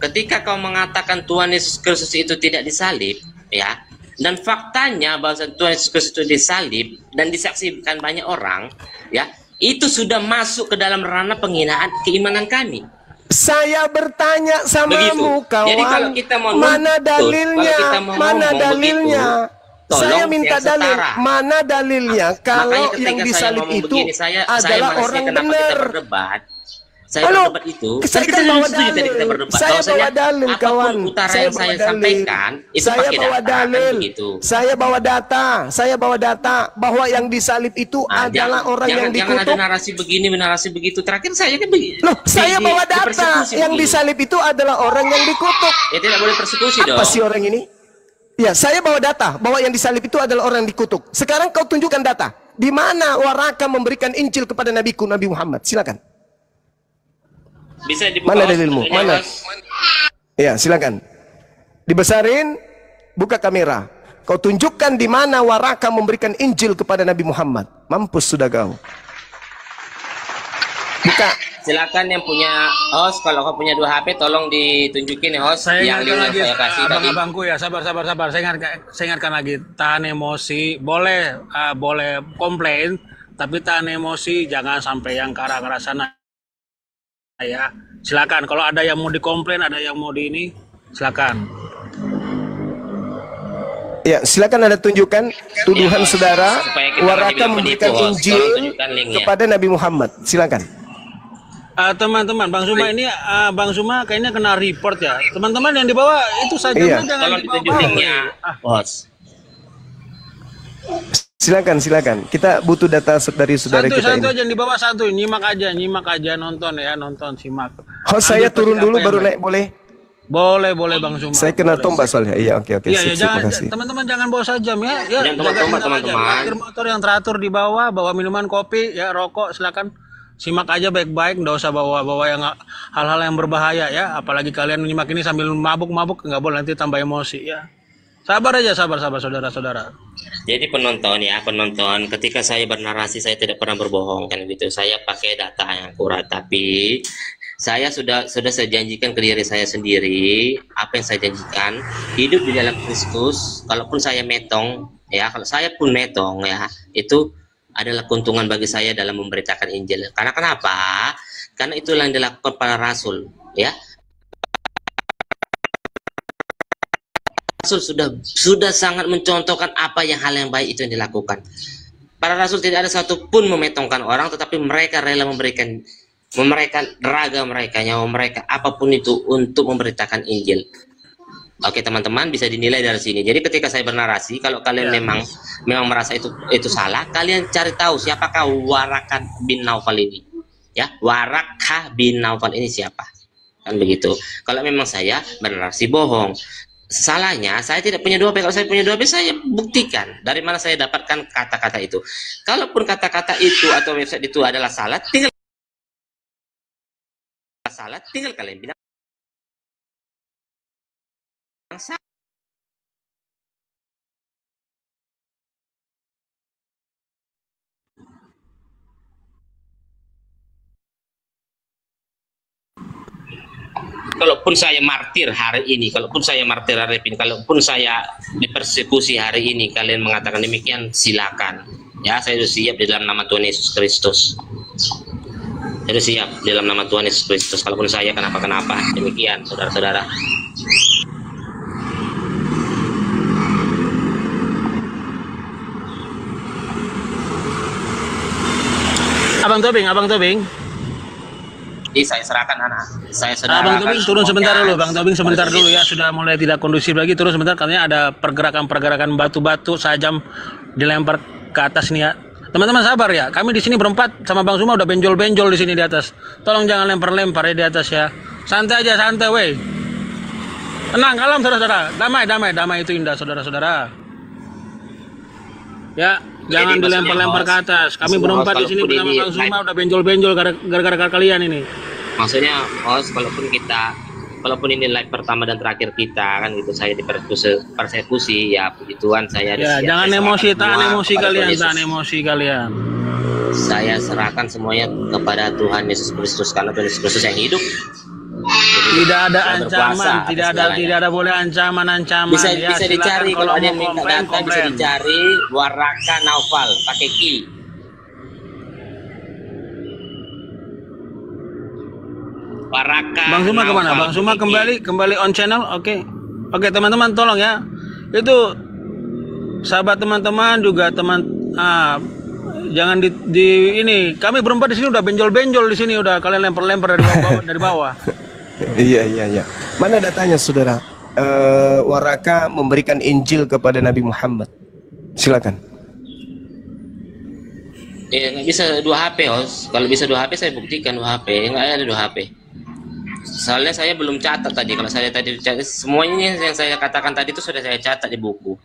C: ketika kau mengatakan Tuhan Yesus Kristus itu tidak disalib, ya, dan faktanya bahwa Tuhan Yesus Kristus itu disalib dan disaksikan banyak orang, ya, itu sudah masuk ke dalam ranah penghinaan keimanan kami.
A: Saya bertanya samamu, kawan.
C: Jadi kalau kita mau
A: mana
C: nuntut,
A: dalilnya? Mana dalilnya?
C: Begitu,
A: saya minta dalil. Mana dalilnya? Kalau yang disalib itu adalah orang benar.
C: Saya berdebat itu,
A: saya kan bawa dalil.
C: kita berdebat.
A: Saya bawa dalil, kawan.
C: Saya yang saya sampaikan itu
A: saya
C: pakai
A: bawa
C: data,
A: dalil.
C: kan begitu.
A: Saya bawa data. Saya bawa data bahwa yang disalib itu adalah orang yang dikutuk.
C: Jangan ada narasi begini, narasi begitu. Terakhir saya kan begini.
A: Loh, saya bawa data. Yang disalib itu adalah orang yang dikutuk.
C: Ya tidak boleh persekusi dong.
A: Apa sih orang ini? Ya, saya bawa data bahwa yang disalib itu adalah orang yang dikutuk. Sekarang kau tunjukkan data. Di mana Waraka memberikan Injil kepada Nabi Muhammad? Silakan.
C: Bisa dibuka.
A: Mana dalilmu? Mana? Ya, silakan. Dibesarin, buka kamera. Kau tunjukkan di mana Waraka memberikan Injil kepada Nabi Muhammad. Mampus sudah kau. Buka.
C: Silakan yang punya host, kalau kau punya 2 HP tolong ditunjukin ya host.
B: Saya
C: yang
B: lagi,
C: saya kasih tadi.
B: abang-abangku ya, sabar. Saya ingatkan lagi, tahan emosi, boleh komplain, tapi tahan emosi, jangan sampai yang ke arah sana. Ya, silakan. Kalau ada yang mau dikomplain, ada yang mau di ini, silakan.
A: Ya, silakan Anda tunjukkan tuduhan saudara Waraka memberikan Injil kepada Nabi Muhammad. Silakan.
B: Teman-teman, Bang Zuma ini Bang Zuma kayaknya kena report ya. Teman-teman yang di bawah itu saja,
A: iya.
B: Jangan
C: ditunjuk linknya, bos.
A: Silakan. Kita butuh data dari saudara kita ini.
B: Santuy aja di bawah, santuy, nyimak aja, nonton, simak.
A: Host saya turun dulu baru naik, boleh?
B: Boleh Bang Zuma.
A: Saya kena tombak soalnya. Iya, oke.
B: Iya,
A: Terima kasih.
B: teman-teman jangan bawa sajam ya.
C: Jangan tombak, teman-teman.
B: Parkir motor yang teratur di bawah, bawa minuman, kopi, ya, rokok, silakan. Simak aja baik-baik, nggak usah bawa yang hal-hal yang berbahaya ya. Apalagi kalian menyimak ini sambil mabuk, nggak boleh, nanti tambah emosi ya. Sabar aja, sabar saudara-saudara.
C: Jadi penonton, ketika saya bernarasi saya tidak pernah berbohong kan gitu. Saya pakai data yang akurat, tapi saya sudah saya janjikan ke diri saya sendiri, apa yang saya janjikan, hidup di dalam Kristus. Kalaupun saya metong ya, kalau saya pun metong ya, itu adalah keuntungan bagi saya dalam memberitakan Injil. Karena kenapa? Karena itulah yang dilakukan para rasul ya. Rasul sudah sangat mencontohkan hal yang baik itu yang dilakukan. Para rasul tidak ada satupun memetongkan orang, tetapi mereka rela memberikan raga mereka, nyawa mereka, apapun itu untuk memberitakan Injil. Oke teman-teman, bisa dinilai dari sini. Jadi ketika saya bernarasi, kalau kalian memang merasa itu salah, kalian cari tahu siapakah Waraka bin Naufal ini. Ya, Waraka bin Naufal ini siapa? Kan begitu. Kalau memang saya bernarasi bohong, salahnya saya tidak punya 2 HP. Kalau saya punya 2 HP, saya buktikan dari mana saya dapatkan kata-kata itu. Kalaupun kata-kata itu atau website itu adalah salah, tinggal kalian bilang salah. Kalaupun saya martir hari ini, kalaupun saya dipersekusi hari ini, kalian mengatakan demikian, silakan. Ya, saya sudah siap di dalam nama Tuhan Yesus Kristus. Jadi siap dalam nama Tuhan Yesus Kristus. Kalaupun saya kenapa-kenapa, demikian saudara-saudara.
B: Abang Tobing.
C: Jadi saya serahkan anak. Saya serahkan.
B: Abang Tobing turun sebentar dulu, Bang Tobing sebentar dulu ya. Sudah mulai tidak kondusif lagi. Turun sebentar, katanya ada pergerakan batu-batu sajam dilempar ke atas nih ya. Teman-teman sabar ya. Kami di sini berempat sama Bang Suma udah benjol-benjol di sini di atas. Tolong jangan lempar-lempar ya di atas ya. Santai aja, santai weh. Tenang, kalem saudara-saudara. Damai itu indah saudara-saudara. Ya, jangan dilempar-lempar ke atas. Kami berempat di sini bersama Bang Suma udah benjol-benjol gara-gara kalian ini.
C: Maksudnya, walaupun ini live pertama dan terakhir kita kan gitu, saya persekusi ya, puji Tuhan saya.
B: Ya, jangan emosi, tahan emosi kalian.
C: Saya serahkan semuanya kepada Tuhan Yesus Kristus, karena Tuhan Yesus Kristus yang hidup. Jadi,
B: tidak ada ancaman, tidak ada boleh ancaman.
C: Bisa
B: ya,
C: dicari kalau ada yang minta data, bisa
B: komplain.
C: dicari Waraka Naufal pakai ki. Waraka.
B: Bang Suma kemana? Bang Suma kembali on channel. Oke, teman-teman tolong ya. Itu sahabat teman-teman juga jangan di ini. Kami berempat di sini udah benjol-benjol di sini, udah kalian lempar-lempar dari bawah.
A: Iya. Mana datanya saudara? Waraka memberikan Injil kepada Nabi Muhammad. Silakan.
C: Nggak bisa 2 HP, Os. Kalau bisa 2 HP saya buktikan 2 HP. Nggak ada 2 HP. Soalnya saya belum catat tadi. Kalau saya tadi catat, semuanya yang saya katakan tadi itu sudah saya catat di buku.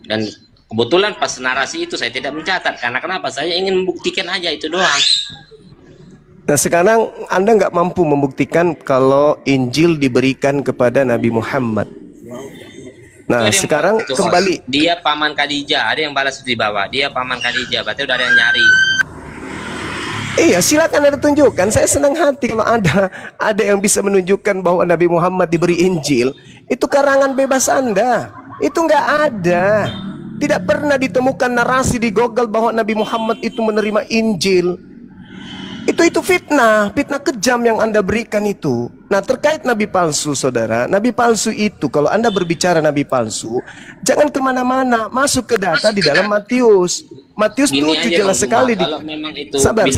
C: Dan kebetulan pas narasi itu saya tidak mencatat. Karena kenapa? Saya ingin membuktikan aja itu doang.
A: Nah sekarang Anda nggak mampu membuktikan kalau Injil diberikan kepada Nabi Muhammad. Nah sekarang
C: itu,
A: kembali.
C: Dia paman Khadijah. Ada yang balas di bawah. Dia paman Khadijah. Berarti udah ada yang nyari.
A: Iya silakan Anda tunjukkan. Saya senang hati kalau ada yang bisa menunjukkan bahwa Nabi Muhammad diberi Injil. Itu karangan bebas Anda. Itu nggak ada. Tidak pernah ditemukan narasi di Google bahwa Nabi Muhammad itu menerima Injil. Itu fitnah kejam yang Anda berikan itu. Nah terkait Nabi palsu saudara, Nabi palsu itu kalau Anda berbicara Nabi palsu, jangan kemana-mana, masuk ke data di dalam Matius 7 jelas sekali.
C: Kalau memang itu
A: sabar.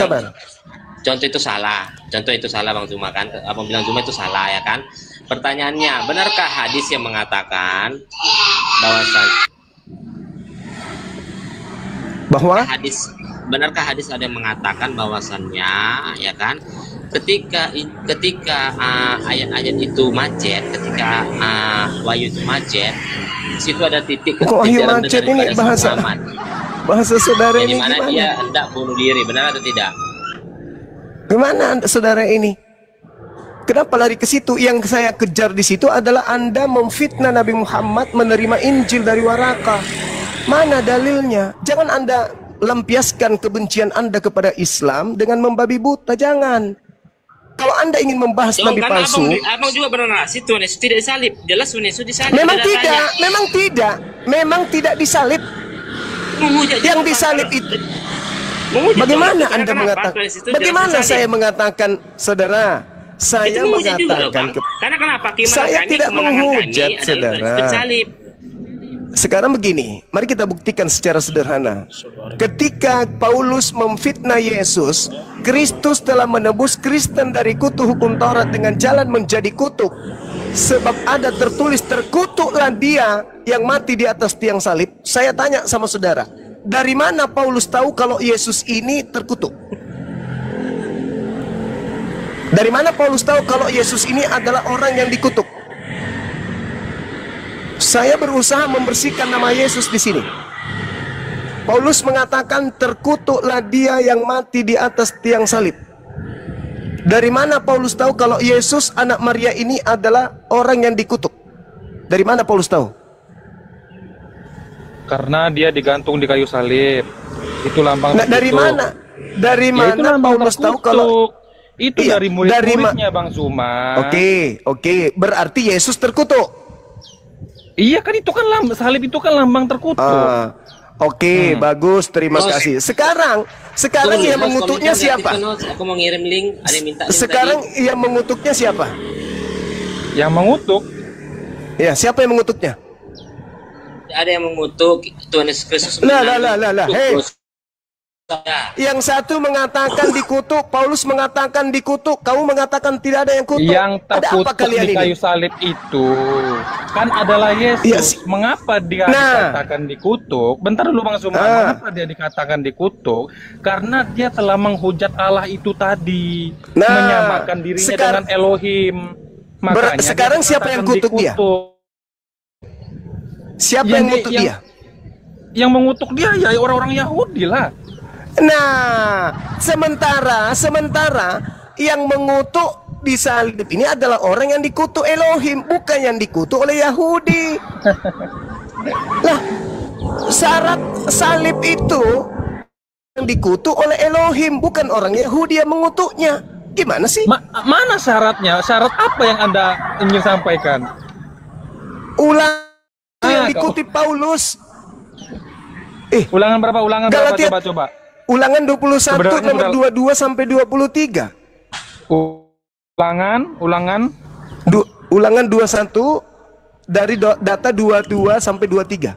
C: Contoh itu salah Bang Zuma kan, Abang bilang Zuma itu salah ya kan. Pertanyaannya, benarkah hadis yang mengatakan benarkah hadis ada yang mengatakan bahwasannya ya kan ketika ayat-ayat itu macet, ketika wahyu itu macet, situ ada titik
A: wahyu macet ini bahasa saudara ini
C: gimana? Dia hendak bunuh diri, benar atau tidak?
A: Gimana saudara ini? Kenapa lari ke situ? Yang saya kejar di situ adalah Anda memfitnah Nabi Muhammad menerima Injil dari Waraka. Mana dalilnya? Jangan Anda lampiaskan kebencian Anda kepada Islam dengan membabi buta, jangan. Kalau Anda ingin membahas Nabi palsu,
C: abang juga bernarasi Tuhan Yesus tidak disalib. Jelas Tuhan Yesus disalib.
A: Memang tidak disalib. Yang disalib itu. Bagaimana Anda mengatakan? Bagaimana saya mengatakan, saudara? Saya mengatakan.
C: Karena kenapa?
A: Saya tidak menghujat, saudara. Sekarang begini, mari kita buktikan secara sederhana. Ketika Paulus memfitnah Yesus, Kristus telah menebus Kristen dari kutu hukum Taurat dengan jalan menjadi kutuk. Sebab ada tertulis, terkutuklah dia yang mati di atas tiang salib. Saya tanya sama saudara, dari mana Paulus tahu kalau Yesus ini terkutuk? Dari mana Paulus tahu kalau Yesus ini adalah orang yang dikutuk? Saya berusaha membersihkan nama Yesus di sini. Paulus mengatakan terkutuklah dia yang mati di atas tiang salib. Dari mana Paulus tahu kalau Yesus anak Maria ini adalah orang yang dikutuk? Dari mana Paulus tahu?
E: Karena dia digantung di kayu salib. Itu lambang terkutuk.
A: Dari mana? Dari mana Paulus tahu kalau
E: itu dari murid-muridnya Bang Zuma?
A: Oke. Berarti Yesus terkutuk.
E: Iya kan, itu kan salib itu kan lambang terkutuk.
A: Oke, bagus, terima kasih. Sekarang yang mengutuknya siapa?
C: Aku mau ngirim link, ada yang minta link
A: Sekarang
C: tadi.
A: yang mengutuknya siapa?
E: Yang mengutuk?
A: Ya, siapa yang mengutuknya?
C: Ada yang mengutuk Tuhan Yesus Kristus.
A: Lah. Hei,
C: Ya.
A: yang satu mengatakan dikutuk, Paulus mengatakan dikutuk, kamu mengatakan tidak ada yang kutuk.
E: Yang
A: Ada apa
E: terkutuk
A: kalian
E: di
A: ini?
E: kayu salib itu kan adalah Yesus.
A: Ya,
E: Mengapa dia dikatakan dikutuk? Bentar dulu Bang Suma. Mengapa dia dikatakan dikutuk? Karena dia telah menghujat Allah itu tadi, menyamakan dirinya dengan Elohim. Makanya
A: sekarang siapa yang kutuk dia? Siapa yang mengutuk dia?
E: Yang mengutuk dia ya orang-orang Yahudi lah.
A: Nah, sementara yang mengutuk di salib ini adalah orang yang dikutuk Elohim, bukan yang dikutuk oleh Yahudi. Lah, syarat salib itu yang dikutuk oleh Elohim, bukan orang Yahudi yang mengutuknya. Gimana sih?
E: Mana syaratnya? Syarat apa yang Anda ingin sampaikan?
A: Yang dikutip Paulus.
E: Ulangan berapa?
A: Galatia,
E: Coba.
A: Ulangan 21 nomor 22 sampai 23. Ulangan 21 dari data 22 sampai 23.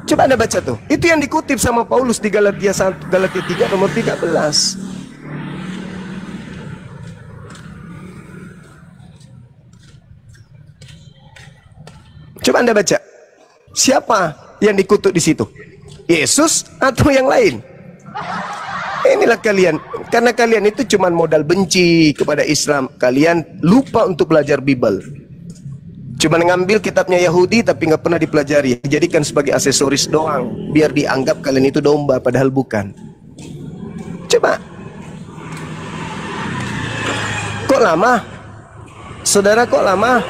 A: Coba Anda baca tuh. Itu yang dikutip sama Paulus di Galatia 1, Galatia 3 nomor 13. Coba Anda baca. Siapa yang dikutuk di situ? Yesus atau yang lain? Inilah kalian, karena kalian itu cuma modal benci kepada Islam. Kalian lupa untuk belajar Bible. Cuma ngambil kitabnya Yahudi tapi nggak pernah dipelajari. Dijadikan sebagai aksesoris doang, biar dianggap kalian itu domba, padahal bukan. Coba. Kok lama? Saudara, kok lama?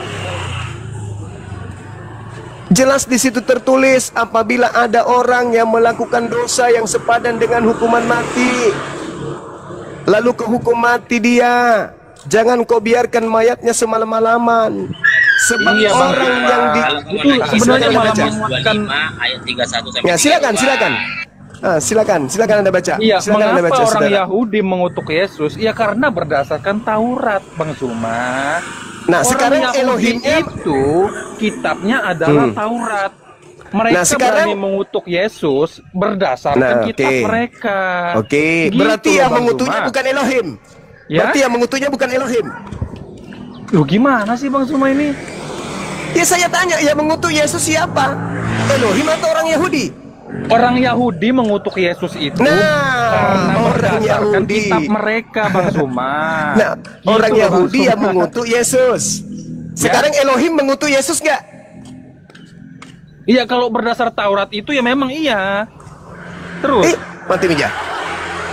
A: Jelas di situ tertulis, apabila ada orang yang melakukan dosa yang sepadan dengan hukuman mati, lalu kehukum mati dia, jangan kau biarkan mayatnya semalam-malaman. Sebab orang yang
E: itu sebenarnya malah menguatkan
C: ayat 31 sampai
A: ya, silakan Anda baca.
E: Iya,
A: silakan
E: mengapa
A: Anda baca,
E: orang
A: saudara.
E: Yahudi mengutuk Yesus? Ya karena berdasarkan Taurat, Bang Suma.
A: Nah,
E: orang
A: sekarang
E: Yahudi
A: Elohimnya
E: itu kitabnya adalah Taurat. Mereka
A: Nah, sekarang
E: berani mengutuk Yesus berdasarkan kitab mereka.
A: Oke,
E: Gitu
A: berarti
E: loh,
A: yang
E: Bang
A: mengutuknya
E: Suma.
A: bukan Elohim.
E: Ya?
A: Berarti yang mengutuknya bukan Elohim.
E: Loh, gimana sih Bang Suma ini?
A: Ya saya tanya, yang mengutuk Yesus siapa? Elohim atau orang Yahudi?
E: Orang Yahudi mengutuk Yesus itu karena
A: orang
E: berdasarkan
A: Yahudi.
E: kitab mereka, Bang Suma.
A: Nah,
E: Gitu
A: orang
E: loh, Bang
A: Yahudi
E: Suma.
A: yang mengutuk Yesus. Sekarang Elohim mengutuk Yesus nggak?
E: Iya, kalau berdasar Taurat itu ya memang iya. Terus?
A: Mati meja.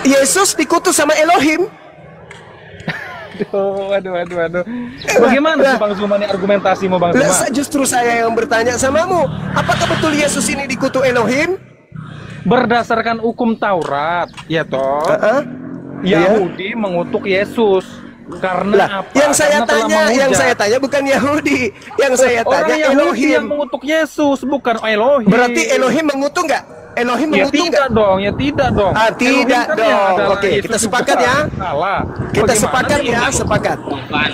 A: Yesus dikutuk sama Elohim.
E: Aduh. Bagaimana sih Bang Suma nih argumentasimu, Bang Suma?
A: Justru saya yang bertanya samamu, apakah betul Yesus ini dikutuk Elohim?
E: Berdasarkan hukum Taurat, ya toh, Yahudi mengutuk Yesus karena apa?
A: Yang saya
E: Karena telah
A: tanya,
E: menghujat.
A: bukan Yahudi. Yang saya tanya
E: Orang Yahudi
A: Elohim.
E: yang mengutuk Yesus, bukan Elohim.
A: Berarti Elohim mengutuk nggak? Elohim
E: Ya
A: mengutuk
E: tidak
A: nggak?
E: dong, ya tidak dong.
A: Tidak
E: Elohim kan
A: dong.
E: yang adalah
A: Oke,
E: Yesus
A: kita
E: juga.
A: sepakat ya.
E: Salah.
A: Kita
E: Bagaimana
A: sepakat
E: sih?
A: ya, sepakat.
C: Bang
A: Oke,
C: Fan,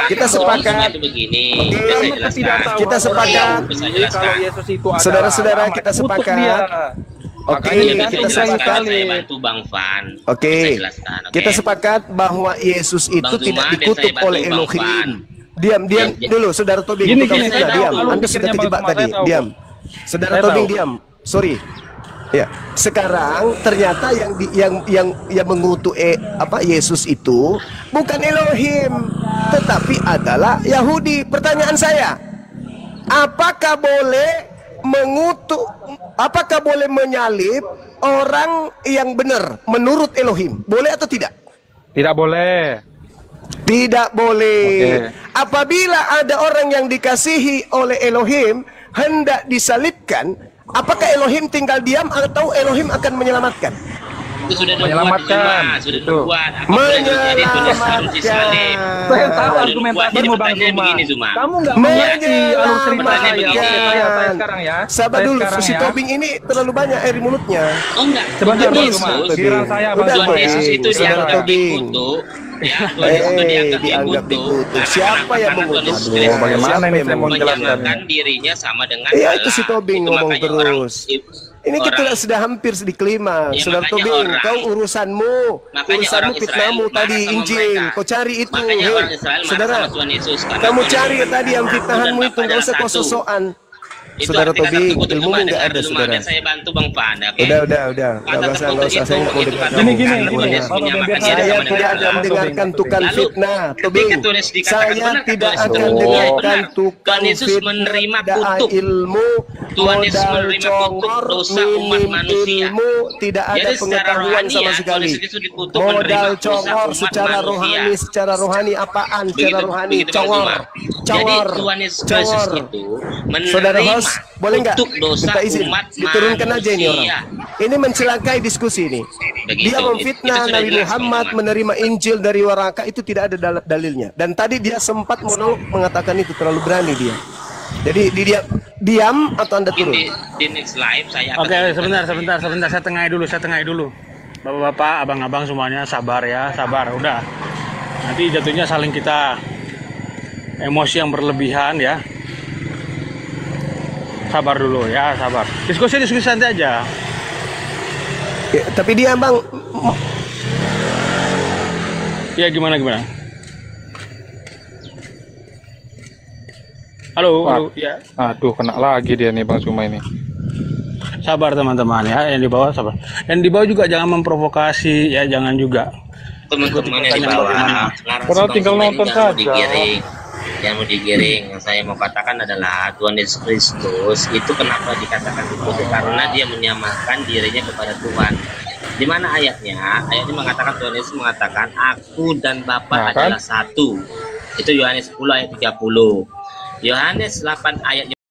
A: kita sepakat.
C: itu begini.
A: Oke,
C: Bisa saya
E: Mereka tidak
C: jelaskan.
E: tahu
A: Kita
E: orang
A: sepakat.
E: Yahudi
C: Bisa jelaskan.
E: kalau Yesus itu adalah
A: Saudara-saudara,
E: Allah,
A: kita
E: kutuk
A: sepakat.
E: dia.
A: Oke,
E: Makanya
C: Iya,
E: kan
A: kita
C: bisa
E: Ibrahim
A: sepakat.
C: jelaskan, saya
E: kali.
C: bantu Bang Fan.
A: Oke,
C: Saya jelaskan, oke.
A: kita sepakat bahwa Yesus itu
C: Bang
A: tidak
C: Zuma, dan
A: dikutuk
C: saya bantu
A: oleh
C: Bang
A: Elohim.
C: Fan.
A: Diam
C: Ya,
A: dulu, saudara Tobing.
E: Gini,
A: Itu kamu
E: saya
A: sudah
E: tahu
A: diam.
E: kalau
A: Anda sudah
E: pikirnya Bang
A: terjebak
E: Zuma,
A: tadi.
E: saya tahu.
A: Diam. Saudara
E: Saya
A: Tobing
E: tahu.
A: diam. Sorry. Ya, sekarang ternyata yang mengutuk Yesus itu bukan Elohim, tetapi adalah Yahudi. Pertanyaan saya, apakah boleh mengutuk, apakah boleh menyalib orang yang benar menurut Elohim? Boleh atau tidak?
E: Tidak boleh.
A: Tidak boleh.
E: Oke.
A: Apabila ada orang yang dikasihi oleh Elohim hendak disalibkan, apakah Elohim tinggal diam atau Elohim akan menyelamatkan?
C: itu sudah
E: menyelamatkan.
C: Sudah
E: Itu.
C: dibuat. Menyelamatkan.
E: Saya tahu argumentasimu Bang Zuma. Kamu nggak mengerti alur cerita saya sekarang ya.
A: Sabar dulu, si Tobing ini terlalu banyak air di mulutnya.
C: Oh enggak.
E: Sebentar dulu,
C: Yesus,
E: giliran saya Bang
C: Tuhan
E: Zuma.
C: Yesus itu dianggap dikutuk. Ya, Tuhan Yesus itu
A: dianggap dikutuk. Siapa yang mengutuk?
E: Bagaimana ini saya mau
C: menyamakan
E: jelaskan?
C: dirinya sama dengan
A: Iya,
C: Allah.
A: itu si Tobing
C: Itu
A: ngomong
C: makanya
A: terus. Ini kita sudah hampir di klimaks.
C: Ya,
A: Saudara
C: makanya
A: Tobing,
C: orang-
A: kau urusanmu
C: orang
A: fitnahmu
C: Israel
A: tadi
C: marah sama
A: Injil.
C: mereka.
A: Kau cari itu.
C: Makanya
A: Hei,
C: orang Israel marah
A: saudara,
C: sama Tuhan Yesus, karena
A: kamu
C: Tuhan
A: cari
C: Yesus
A: tadi yang fitnahanmu
C: dan
A: itu, nggak usah kau
C: Bapa adalah
A: sosokan.
C: Itu
A: Saudara
C: arti kata
A: Tobing,
C: terkutuk.
A: ilmumu
C: Cuma
A: nggak
C: dengar
A: ada,
C: dulu,
A: saudara.
C: Mada, saya bantu Bang Panda. Oke?
A: Udah.
C: Kata
A: Nggak usah,
C: terkutuk
A: saya
C: itu
A: nggak mau dengar.
C: kata
E: Gini,
C: Tuhan
E: gini,
C: Yesus
E: gini.
C: menyamakan
E: Saya
C: diri
A: Saya
C: sama
A: tidak
C: dengan
A: akan
C: Allah.
A: mendengarkan tukang
C: Lalu,
A: fitnah,
C: ketika
A: Tobing.
C: tulis dikatakan
A: Saya
C: benar,
A: tidak
C: Tuhan
A: akan
C: Yesus
A: dengarkan
C: benar.
A: tukang
C: Tuhan Yesus
A: fitnah
C: menerima
A: da'a
C: kutuk.
A: ilmu,
C: Tuhan Yesus
A: modal
C: menerima kutuk
A: congor,
C: dosa umat
A: minim
C: manusia.
A: ilmu, tidak ada
C: Jadi secara
A: pengetahuan
C: rohani
A: sama
C: ya,
A: sekali.
C: Tuhan Yesus dikutuk
A: Modal
C: menerima dosa
A: congor
C: umat
A: secara
C: manusia.
A: secara rohani apaan? Secara rohani
C: Begitu, Bang
A: congor,
C: Zuma. Jadi
A: congor,
C: Tuhan Yesus Kristus
A: congor.
C: itu
A: Saudara
C: menerima
A: host, boleh nggak
C: kutuk dosa
A: minta izin?
C: umat
A: Diturunkan aja ini orang.
C: manusia.
A: Ini mencelakai diskusi ini.
C: Begitu,
A: Dia memfitnah
C: itu sudah
A: Nabi
C: jelas,
A: Muhammad
C: teman-teman.
A: menerima Injil dari Waraka, itu tidak ada dalilnya. Dan tadi dia sempat monolog mengatakan itu, terlalu berani dia. Jadi dia diam atau Anda turun?
C: Di next live saya akan
B: Oke, sebentar. Saya tengahi dulu. Bapak-bapak, abang-abang semuanya sabar ya, sabar. Udah. Nanti jatuhnya saling kita emosi yang berlebihan ya. Sabar dulu ya, sabar. Diskusi santai aja.
A: Ya, tapi dia Bang,
B: Ya gimana? Halo, ya.
E: Aduh, kena lagi dia nih Bang Zuma ini.
B: Sabar teman-teman ya, yang di bawah sabar. Yang di bawah juga jangan memprovokasi ya, jangan juga.
C: teman-teman yang di bawah
E: Padahal tinggal nonton saja.
C: Yang mau digiring, yang saya mau katakan adalah Tuhan Yesus Kristus itu kenapa dikatakan dikutuk, karena dia menyamakan dirinya kepada Tuhan. Di mana ayatnya? Ayatnya mengatakan, Tuhan Yesus mengatakan, aku dan Bapa adalah satu. Itu Yohanes 10 ayat 30. Yohanes 8 ayat